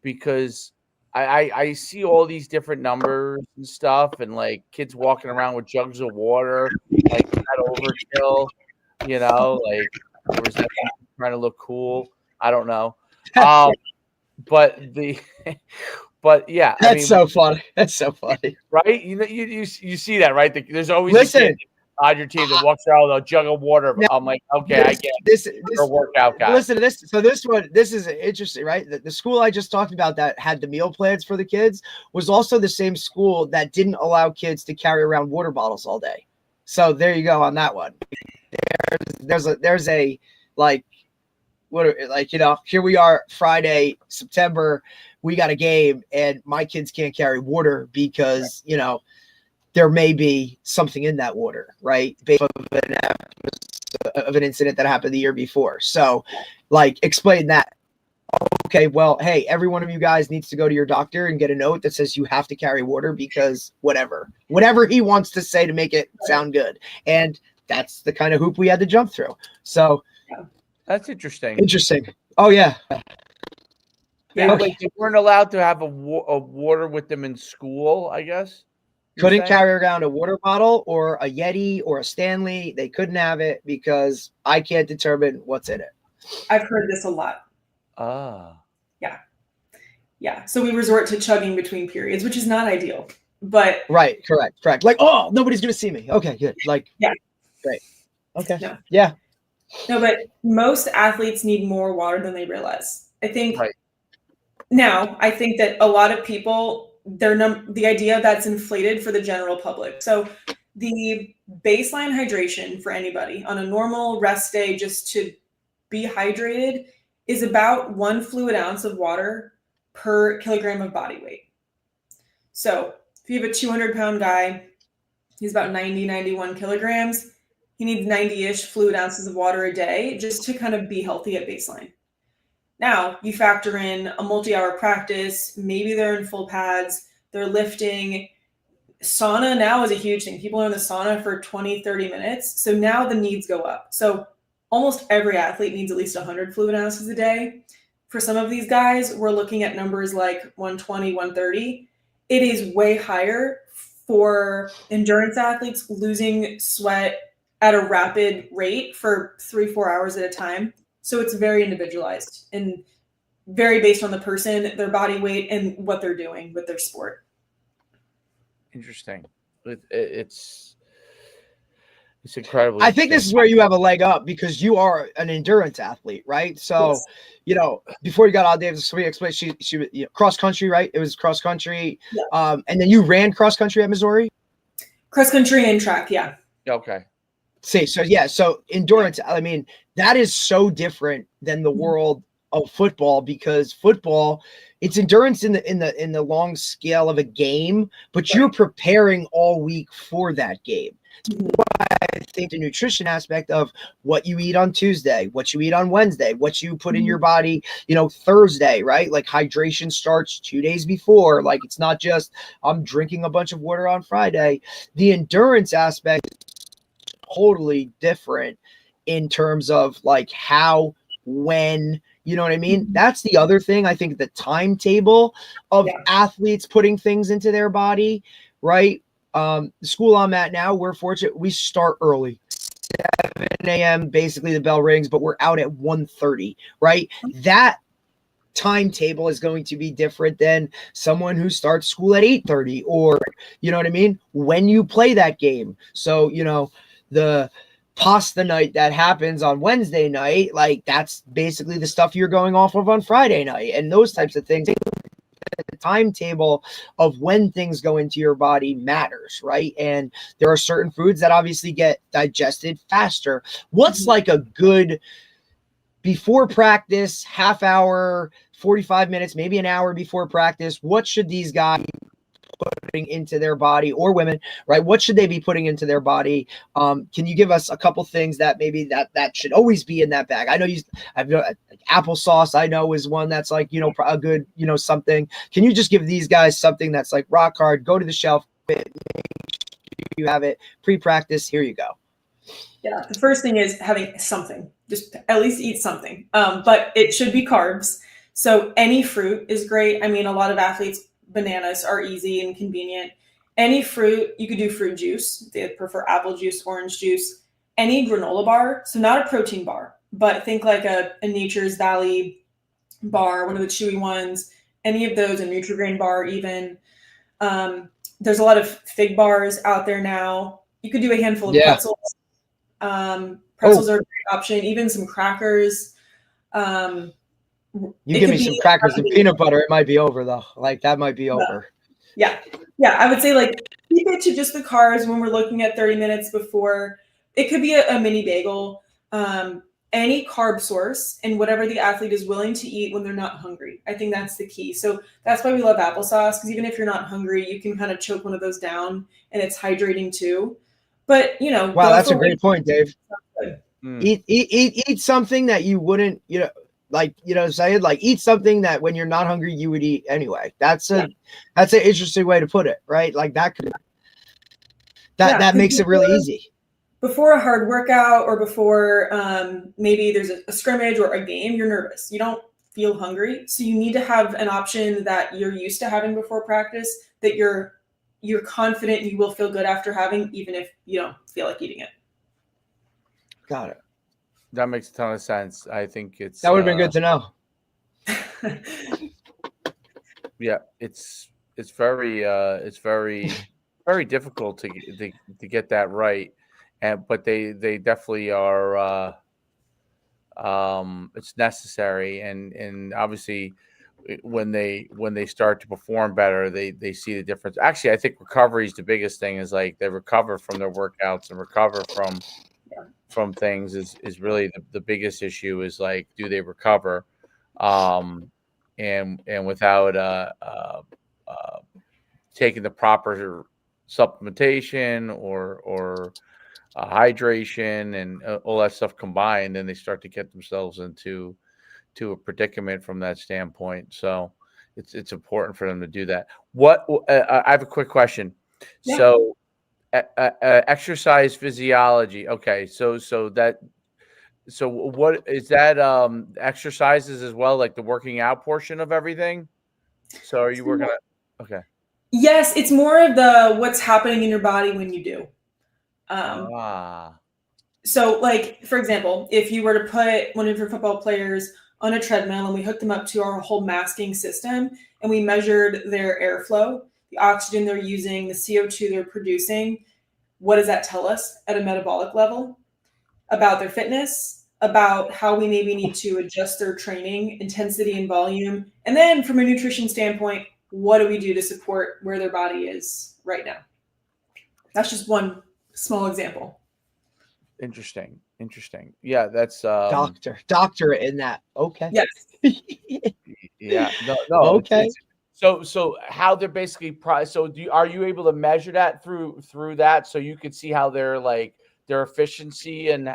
Because I see all these different numbers and stuff, and like kids walking around with jugs of water, like that overkill, you know, like, or is that trying to look cool? I don't know. But yeah, That's so funny. That's so funny, right? You know, you see that, right? There's always listen a kid on your team that walks around with a jug of water. Now, I'm like, okay, I get this a workout guy. Listen to this. So this is interesting, right? The school I just talked about that had the meal plans for the kids was also the same school that didn't allow kids to carry around water bottles all day. So there you go on that one. There's a like, you know, here we are Friday, September, we got a game and my kids can't carry water because, you know, there may be something in that water, right? Based off of an incident that happened the year before. So like, explain that. Okay, well, hey, every one of you guys needs to go to your doctor and get a note that says you have to carry water because whatever he wants to say to make it sound good. And that's the kind of hoop we had to jump through. So that's interesting. Oh yeah. Yeah, like they weren't allowed to have a water with them in school, I guess. Couldn't carry around a water bottle or a Yeti or a Stanley. They couldn't have it because I can't determine what's in it. I've heard this a lot. Yeah. So we resort to chugging between periods, which is not ideal. But right, correct. Like, oh, nobody's gonna see me. Okay, good. Like, yeah, great. Okay, no. Yeah. No, but most athletes need more water than they realize. I think. Right. Now, I think that a lot of people, the idea that's inflated for the general public. So the baseline hydration for anybody on a normal rest day, just to be hydrated, is about 1 fluid ounce of water per kilogram of body weight. So if you have a 200-pound guy, he's about 91 kilograms. He needs 90-ish fluid ounces of water a day just to kind of be healthy at baseline. Now, you factor in a multi-hour practice, maybe they're in full pads, they're lifting. Sauna now is a huge thing. People are in the sauna for 20, 30 minutes. So now the needs go up. So almost every athlete needs at least 100 fluid ounces a day. For some of these guys, we're looking at numbers like 120, 130. It is way higher for endurance athletes losing sweat at a rapid rate for 3-4 hours at a time. So it's very individualized and very based on the person, their body weight, and what they're doing with their sport. Interesting. It's incredibly I think this interesting. is where you have a leg up because you are an endurance athlete, right? So, Yes. Before you got on Davis, we explained she was cross country, right? It was cross country. Yeah. And then you ran cross country at Missouri? Cross country and track, yeah. Okay. So endurance, I mean, that is so different than the world of football because football, it's endurance in the long scale of a game, but you're preparing all week for that game. I think the nutrition aspect of what you eat on Tuesday, what you eat on Wednesday, what you put in your body, Thursday, right? Like hydration starts 2 days before. Like it's not just I'm drinking a bunch of water on Friday. The endurance aspect is totally different in terms of like how, when, you know what I mean? That's the other thing. I think the timetable of athletes putting things into their body, right? The school I'm at now, we're fortunate. We start early, 7 a.m. Basically, the bell rings, but we're out at 1:30, right? That timetable is going to be different than someone who starts school at 8:30, or you know what I mean? When you play that game. So, the pasta night that happens on Wednesday night, like that's basically the stuff you're going off of on Friday night and those types of things. The timetable of when things go into your body matters, right? And there are certain foods that obviously get digested faster. What's like a good before practice, half hour, 45 minutes, maybe an hour before practice? What should these guys be putting into their body, or women, right? What should they be putting into their body? Can you give us a couple things that maybe that should always be in that bag? I know I've like applesauce, I know is one that's like, a good, something. Can you just give these guys something that's like rock hard, go to the shelf, make sure you have it pre-practice, here you go. Yeah, the first thing is having something, just at least eat something, but it should be carbs. So any fruit is great. I mean, a lot of athletes, bananas are easy and convenient. Any fruit, you could do fruit juice. They prefer apple juice, orange juice, any granola bar. So not a protein bar, but think like a Nature's Valley bar, one of the chewy ones, any of those, a Nutri-Grain bar even. There's a lot of fig bars out there now. You could do a handful of pretzels. Pretzels are a great option, even some crackers. You give me some crackers and peanut butter, it might be over though. Like that might be over. Yeah. I would say like keep it to just the carbs when we're looking at 30 minutes before. It could be a mini bagel, any carb source, and whatever the athlete is willing to eat when they're not hungry. I think that's the key. So that's why we love applesauce, because even if you're not hungry, you can kind of choke one of those down, and it's hydrating too. But wow, that's a great point, Dave. Eat something that you wouldn't, say like eat something that when you're not hungry you would eat anyway. That's an interesting way to put it, right? Like that makes it really easy. Before a hard workout or before maybe there's a scrimmage or a game, you're nervous. You don't feel hungry, so you need to have an option that you're used to having before practice that you're confident you will feel good after having, even if you don't feel like eating it. Got it. That makes a ton of sense. I think that would have been good to know. Yeah, it's very very difficult to get that right, but they definitely are. It's necessary, and obviously when they start to perform better, they see the difference. Actually, I think recovery is the biggest thing. Is like they recover from their workouts and recover from things is really the biggest issue. Is like, do they recover, and without taking the proper supplementation or hydration and all that stuff combined, then they start to get themselves into a predicament from that standpoint. So it's important for them to do that. I have a quick question. Yeah. So exercise physiology. Okay. So what is that, exercises as well, like the working out portion of everything? So are you working on, okay. Yes. It's more of the, what's happening in your body when you do. So, like, for example, if you were to put one of your football players on a treadmill and we hooked them up to our whole masking system and we measured their airflow, the oxygen they're using, the CO2 they're producing, what does that tell us at a metabolic level about their fitness, about how we maybe need to adjust their training intensity and volume? And then from a nutrition standpoint, what do we do to support where their body is right now? That's just one small example. Interesting. Yeah, that's doctor in that. Okay. Yes. Yeah. No. Okay. So how they're basically so are you able to measure that through that, so you can see how they're like their efficiency and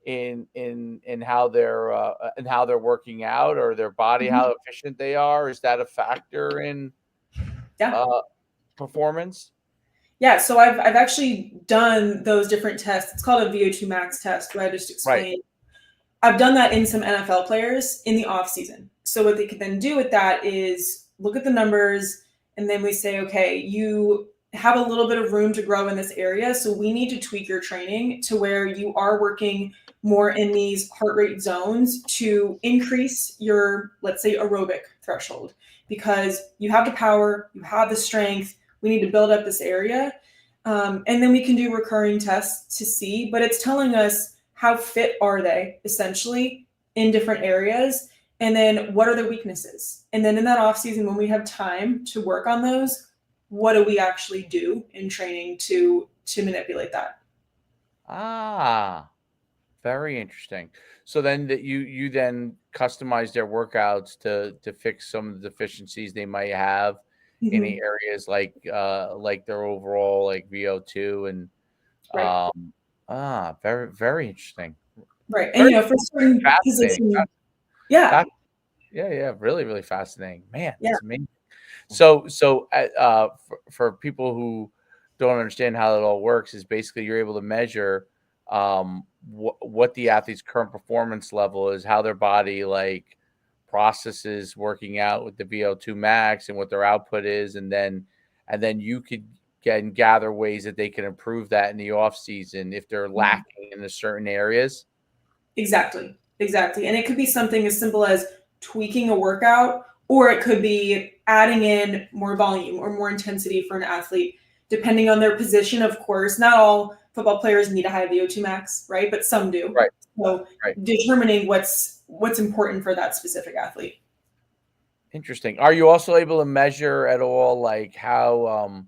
in how they're working out, or their body, how efficient they are? Is that a factor in performance? Yeah, so I've actually done those different tests. It's called a VO2 max test, where I just explained. Right. I've done that in some NFL players in the off season. So what they can then do with that is look at the numbers, and then we say, okay, you have a little bit of room to grow in this area, so we need to tweak your training to where you are working more in these heart rate zones to increase your, let's say, aerobic threshold, because you have the power, you have the strength. We need to build up this area. And then we can do recurring tests to see, but it's telling us how fit are they essentially in different areas. And then what are their weaknesses? And then in that off season, when we have time to work on those, what do we actually do in training to manipulate that? Very interesting. So then that you then customize their workouts to fix some of the deficiencies they might have in the areas like their overall like VO2 and right. Very, very interesting. Right. And for certain positions, yeah, really, really fascinating, man. Yeah. That's amazing. So for people who don't understand how it all works, is basically you're able to measure what the athlete's current performance level is, how their body like processes working out with the VO2 max and what their output is, and then you could gather ways that they can improve that in the off season if they're lacking in the certain areas. Exactly. And it could be something as simple as tweaking a workout, or it could be adding in more volume or more intensity for an athlete, depending on their position. Of course, not all football players need a high VO2 max, right? But some do. Right. So determining what's important for that specific athlete. Interesting. Are you also able to measure at all, like how,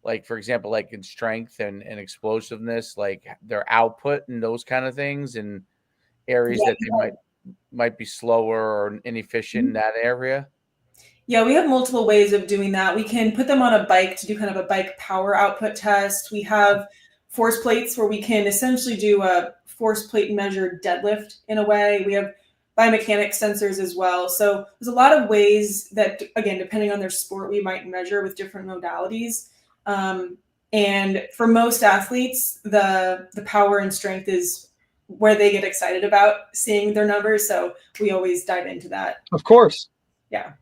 like for example, like in strength and explosiveness, like their output and those kind of things, and areas that they might be slower or inefficient in that area? Yeah, we have multiple ways of doing that. We can put them on a bike to do kind of a bike power output test. We have force plates where we can essentially do a force plate measured deadlift in a way. We have biomechanics sensors as well. So there's a lot of ways that, again, depending on their sport, we might measure with different modalities. And for most athletes, the power and strength is where they get excited about seeing their numbers. So we always dive into that. Of course. Yeah.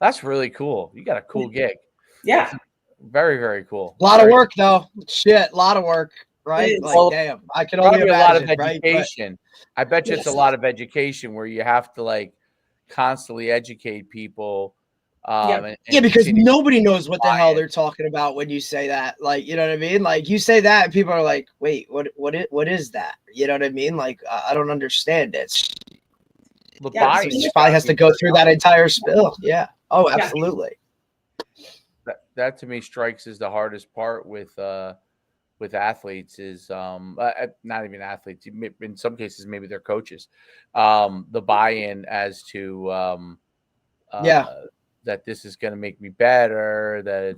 That's really cool. You got a cool gig. Yeah. That's very, very cool. A lot of work though. Shit, a lot of work, right? Like, well, damn, I can only imagine. A lot of education. Right? I bet you it's a lot of education where you have to like constantly educate people. Because nobody knows what the hell they're talking about when you say that. Like, you know what I mean? Like you say that and people are like, wait, what is that? You know what I mean? Like, I don't understand it. So probably has to go through that entire spill. Yeah. Oh, absolutely. That to me strikes as the hardest part with athletes is not even athletes. In some cases, maybe they're coaches. The buy-in as to that this is going to make me better, that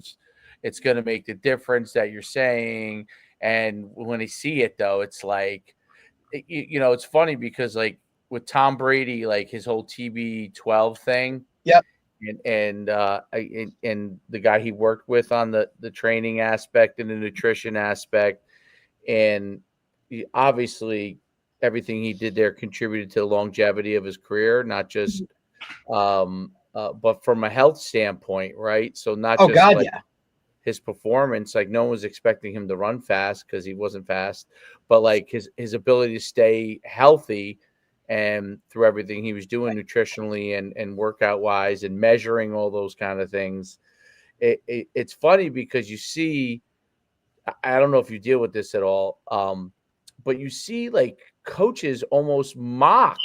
it's going to make the difference that you're saying. And when they see it, though, it's like, it's funny because like with Tom Brady, like his whole TB12 thing. Yep. And the guy he worked with on the training aspect and the nutrition aspect, and obviously everything he did there contributed to the longevity of his career, not just but from a health standpoint, right? So not his performance. Like no one was expecting him to run fast because he wasn't fast, but like his ability to stay healthy and through everything he was doing nutritionally and workout wise and measuring all those kind of things. It's funny because you see, I don't know if you deal with this at all, but you see like coaches almost mock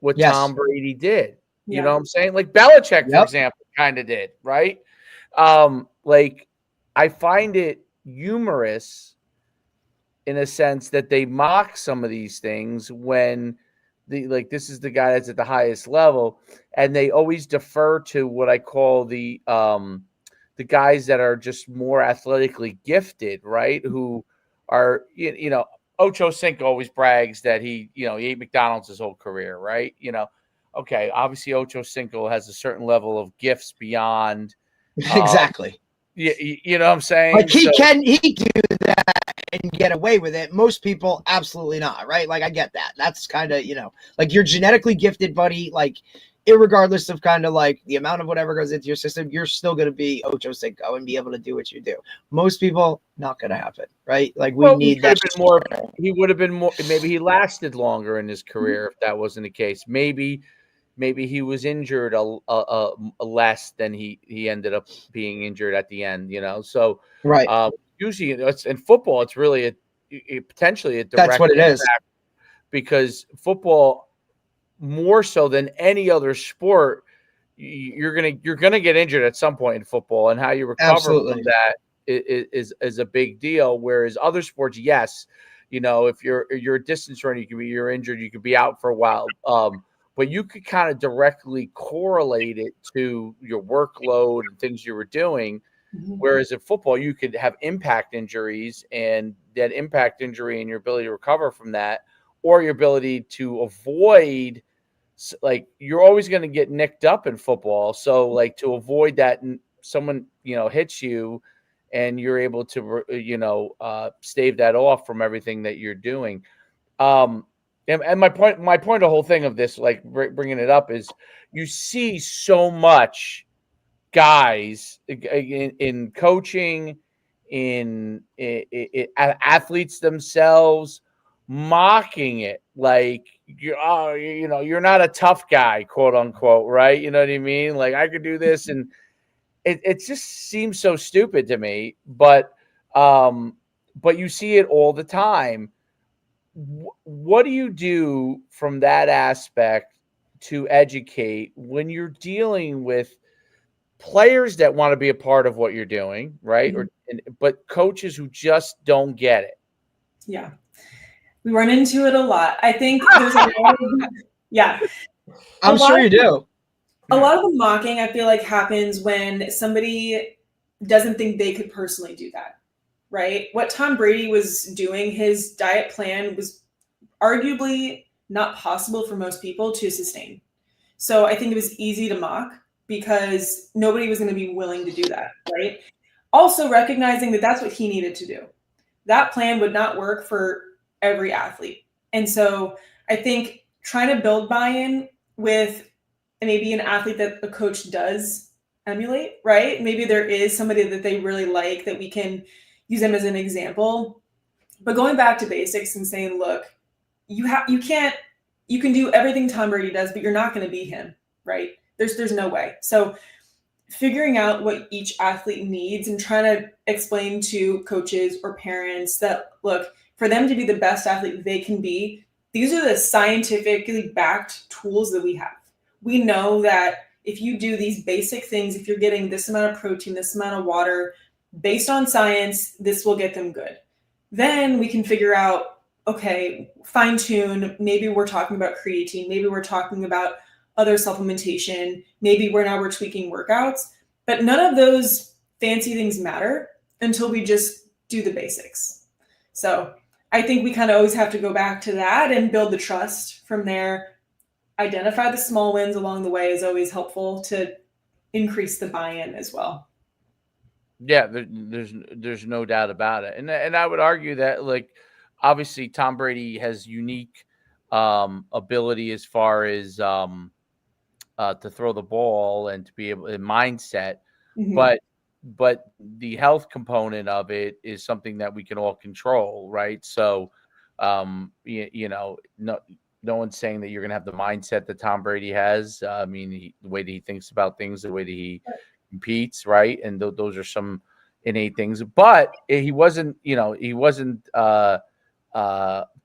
what Yes. Tom Brady did. You Yeah. know what I'm saying? Like Belichick, for Yep. example, kind of did, right? Like I find it humorous in a sense that they mock some of these things when this is the guy that's at the highest level, and they always defer to what I call the guys that are just more athletically gifted, right? Who are you know Ocho Cinco always brags that he ate McDonald's his whole career, right? Okay, obviously Ocho Cinco has a certain level of gifts beyond. Exactly. You know what I'm saying? Like he do that and get away with it. Most people, absolutely not, right? Like I get that. That's kind of, like you're genetically gifted, buddy. Like irregardless of kind of like the amount of whatever goes into your system, you're still going to be Ocho Cinco and be able to do what you do. Most people, not going to happen, right? Like we need that. He would have been more. Maybe he lasted longer in his career if that wasn't the case. Maybe he was injured a less than he ended up being injured at the end. So right. Usually it's in football. It's really potentially a direct That's what it impact is. because football, more so than any other sport, you're gonna get injured at some point in football, and how you recover from that is a big deal. Whereas other sports, yes, if you're a distance runner, you're injured, you could be out for a while. But you could kind of directly correlate it to your workload and things you were doing. Mm-hmm. Whereas in football, you could have impact injuries, and that impact injury and your ability to recover from that, or your ability to avoid, like you're always going to get nicked up in football. So like to avoid that, someone, hits you and you're able to, stave that off from everything that you're doing. And my point of the whole thing of this, like bringing it up, is you see so much guys in coaching, in athletes themselves, mocking it like you're not a tough guy, quote unquote, right? You know what I mean? Like I could do this, and it just seems so stupid to me. But you see it all the time. What do you do from that aspect to educate when you're dealing with players that want to be a part of what you're doing, right? Mm-hmm. But coaches who just don't get it? Yeah. We run into it a lot. I think there's a lot of, yeah. I'm sure you do. A lot of the mocking, I feel like, happens when somebody doesn't think they could personally do that, right? What Tom Brady was doing, his diet plan was arguably not possible for most people to sustain. So I think it was easy to mock because nobody was going to be willing to do that, right? Also recognizing that that's what he needed to do. That plan would not work for every athlete. And so I think trying to build buy-in with maybe an athlete that a coach does emulate, right? Maybe there is somebody that they really like that we can use them as an example. But going back to basics and saying, look, you can do everything Tom Brady does, but you're not going to be him, right? There's no way. So figuring out what each athlete needs and trying to explain to coaches or parents that, look, for them to be the best athlete they can be, these are the scientifically backed tools that we have. We know that if you do these basic things, if you're getting this amount of protein, this amount of water, based on science, this will get them good. Then we can figure out, okay, fine tune, maybe we're talking about creatine, maybe we're talking about other supplementation, maybe we're tweaking workouts, but none of those fancy things matter until we just do the basics. So I think we kind of always have to go back to that and build the trust from there. Identify the small wins along the way is always helpful to increase the buy-in as well. Yeah, there's no doubt about it. And I would argue that, like, obviously Tom Brady has unique ability as far as to throw the ball and to be able in mindset. Mm-hmm. But the health component of it is something that we can all control, right? So, no one's saying that you're going to have the mindset that Tom Brady has. I mean, the way that he thinks about things, the way that he competes, right? And those are some innate things. But he wasn't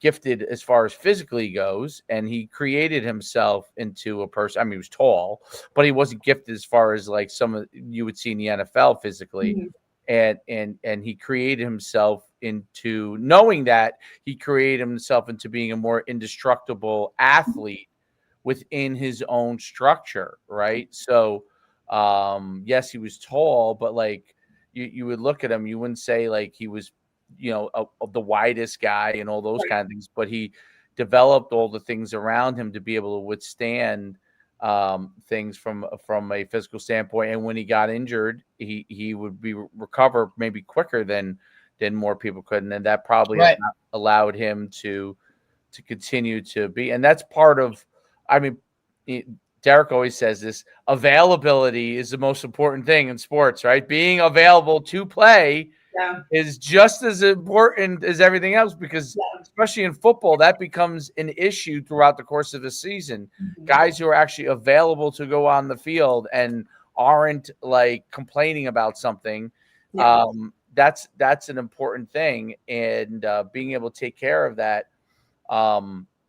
gifted as far as physically goes, and he created himself into a person. I mean, he was tall, but he wasn't gifted as far as like some of you would see in the NFL physically. Mhm. And he created himself into knowing that he created himself into being a more indestructible athlete within his own structure, right? So, yes, he was tall, but like you would look at him, you wouldn't say like he was, the widest guy and all those kind of things, but he developed all the things around him to be able to withstand things from a physical standpoint. And when he got injured, he would be recover maybe quicker than more people could, and then that probably allowed him to continue to be. And that's part of, I mean, Derek always says this: availability is the most important thing in sports, right? Being available to play is just as important as everything else, because especially in football, that becomes an issue throughout the course of the season. Mhm. Guys who are actually available to go on the field and aren't like complaining about something. That's an important thing. And being able to take care of that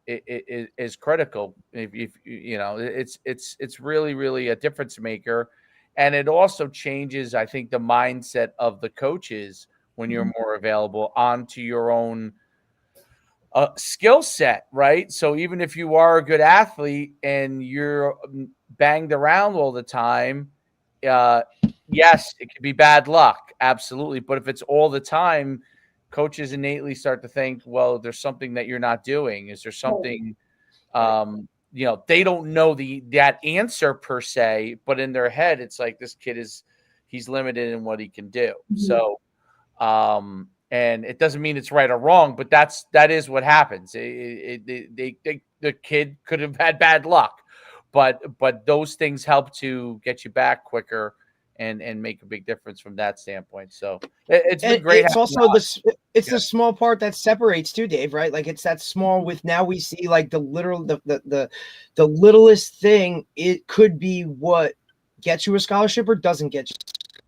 it is critical. If it's really, really a difference maker. And it also changes, I think, the mindset of the coaches when you're more available onto your own skill set, right? So even if you are a good athlete and you're banged around all the time, yes, it could be bad luck, absolutely. But if it's all the time, coaches innately start to think, well, there's something that you're not doing. Is there something? They don't know that answer per se, but in their head, it's like this kid he's limited in what he can do. Mhm. So, and it doesn't mean it's right or wrong, but that is what happens. The kid could have had bad luck, but those things help to get you back quicker and make a big difference from that standpoint. So it's been great. It's also the small part that separates too, Dave, right? Like it's that small with now we see like the littlest thing. It could be what gets you a scholarship or doesn't get you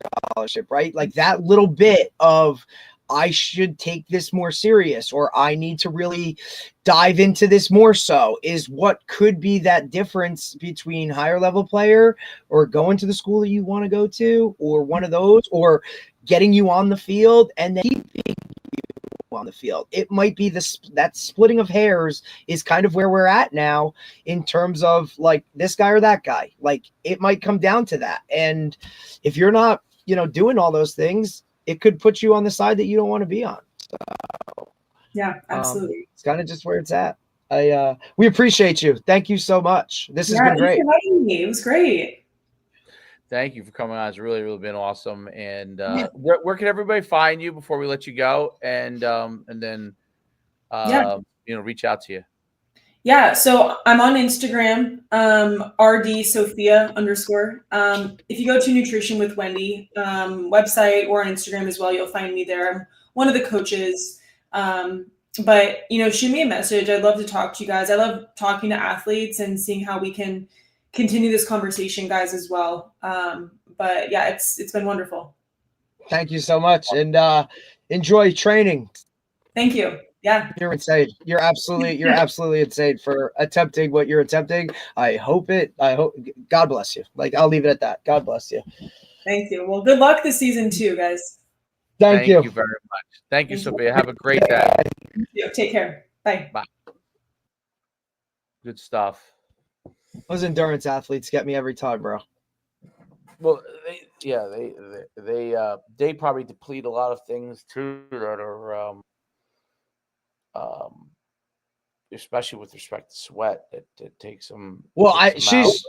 a scholarship, right? Like that little bit of I should take this more serious, or I need to really dive into this more so, is what could be that difference between higher level player or going to the school that you want to go to, or one of those, or getting you on the field and then keeping you on the field. It might be that splitting of hairs is kind of where we're at now in terms of like this guy or that guy. Like it might come down to that. And if you're not, doing all those things, it could put you on the side that you don't want to be on. So, yeah, absolutely. It's kind of just where it's at. We appreciate you. Thank you so much. This has been great. It was great. Thank you for coming on. It's really, really been awesome. And where can everybody find you before we let you go? And then reach out to you. Yeah, so I'm on Instagram, RD-Sophia _. If you go to Nutrition with Wendy website or on Instagram as well, you'll find me there. I'm one of the coaches. But, shoot me a message. I'd love to talk to you guys. I love talking to athletes and seeing how we can continue this conversation, guys, as well. But yeah, it's been wonderful. Thank you so much. And enjoy training. Thank you. Yeah. You're insane. You're absolutely insane for attempting what you're attempting. I hope God bless you. Like, I'll leave it at that. God bless you. Thank you. Well, good luck this season too, guys. Thank you very much. Thank you, Sophia. Have a great day. Thank you. Take care. Bye. Bye. Good stuff. Those endurance athletes get me every time, bro. Well, they probably deplete a lot of things too that are especially with respect to sweat, it takes them. Well, she's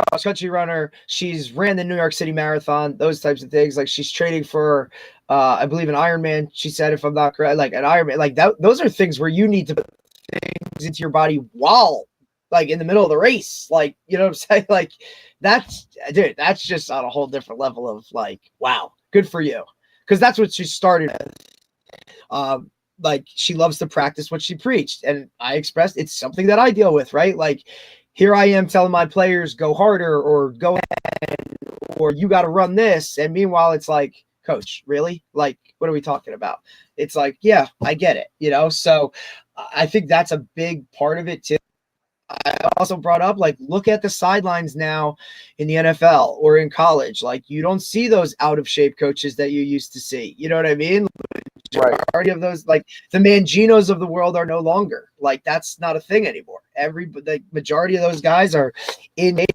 cross-country runner. She's ran the New York City Marathon, those types of things. Like she's training for, I believe, an Ironman. She said, if I'm not correct, like an Ironman, like that. Those are things where you need to put things into your body while like in the middle of the race. Like, you know what I'm saying? Like that's just on a whole different level of like, wow, good for you. Because that's what she started with. Like she loves to practice what she preached. And I expressed it's something that I deal with, right? Like here I am telling my players go harder or go ahead or you got to run this. And meanwhile, it's like, coach, really? Like, what are we talking about? It's like, yeah, I get it, you know? So I think that's a big part of it too. I also brought up, like, look at the sidelines now in the NFL or in college. Like, you don't see those out of shape coaches that you used to see. You know what I mean? Right. Majority of those, like the Manginos of the world, are no longer. Like, that's not a thing anymore. The majority of those guys are in shape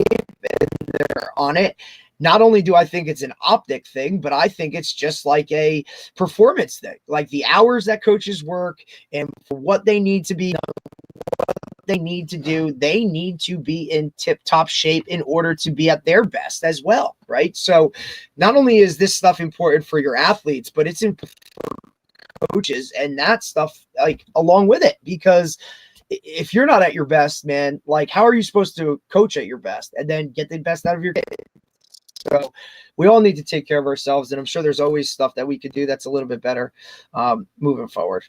and they're on it. Not only do I think it's an optic thing, but I think it's just like a performance thing. Like the hours that coaches work and for what they need to be, they need to do, they need to be in tip-top shape in order to be at their best as well, right? So not only is this stuff important for your athletes, but it's important for coaches and that stuff like along with it, because if you're not at your best, man, like how are you supposed to coach at your best and then get the best out of your kids? So we all need to take care of ourselves, and I'm sure there's always stuff that we could do that's a little bit better moving forward.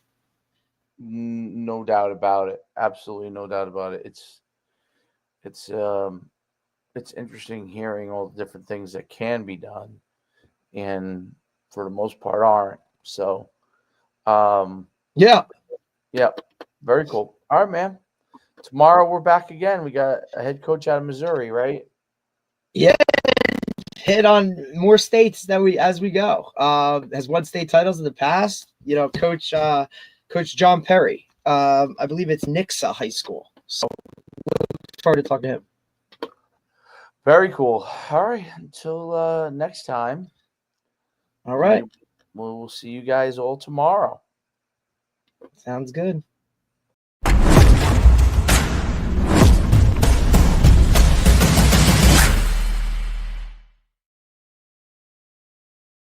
No doubt about it. Absolutely no doubt about it. It's interesting hearing all the different things that can be done and for the most part aren't. So yeah, very cool. All right, man. Tomorrow we're back again. We got a head coach out of Missouri, right? Yeah. Hit on more states that as we go. Has won state titles in the past. You know, Coach John Perry. I believe it's Nixa High School. So look forward to talking to him. Very cool. All right. Until next time. All right. We'll see you guys all tomorrow. Sounds good.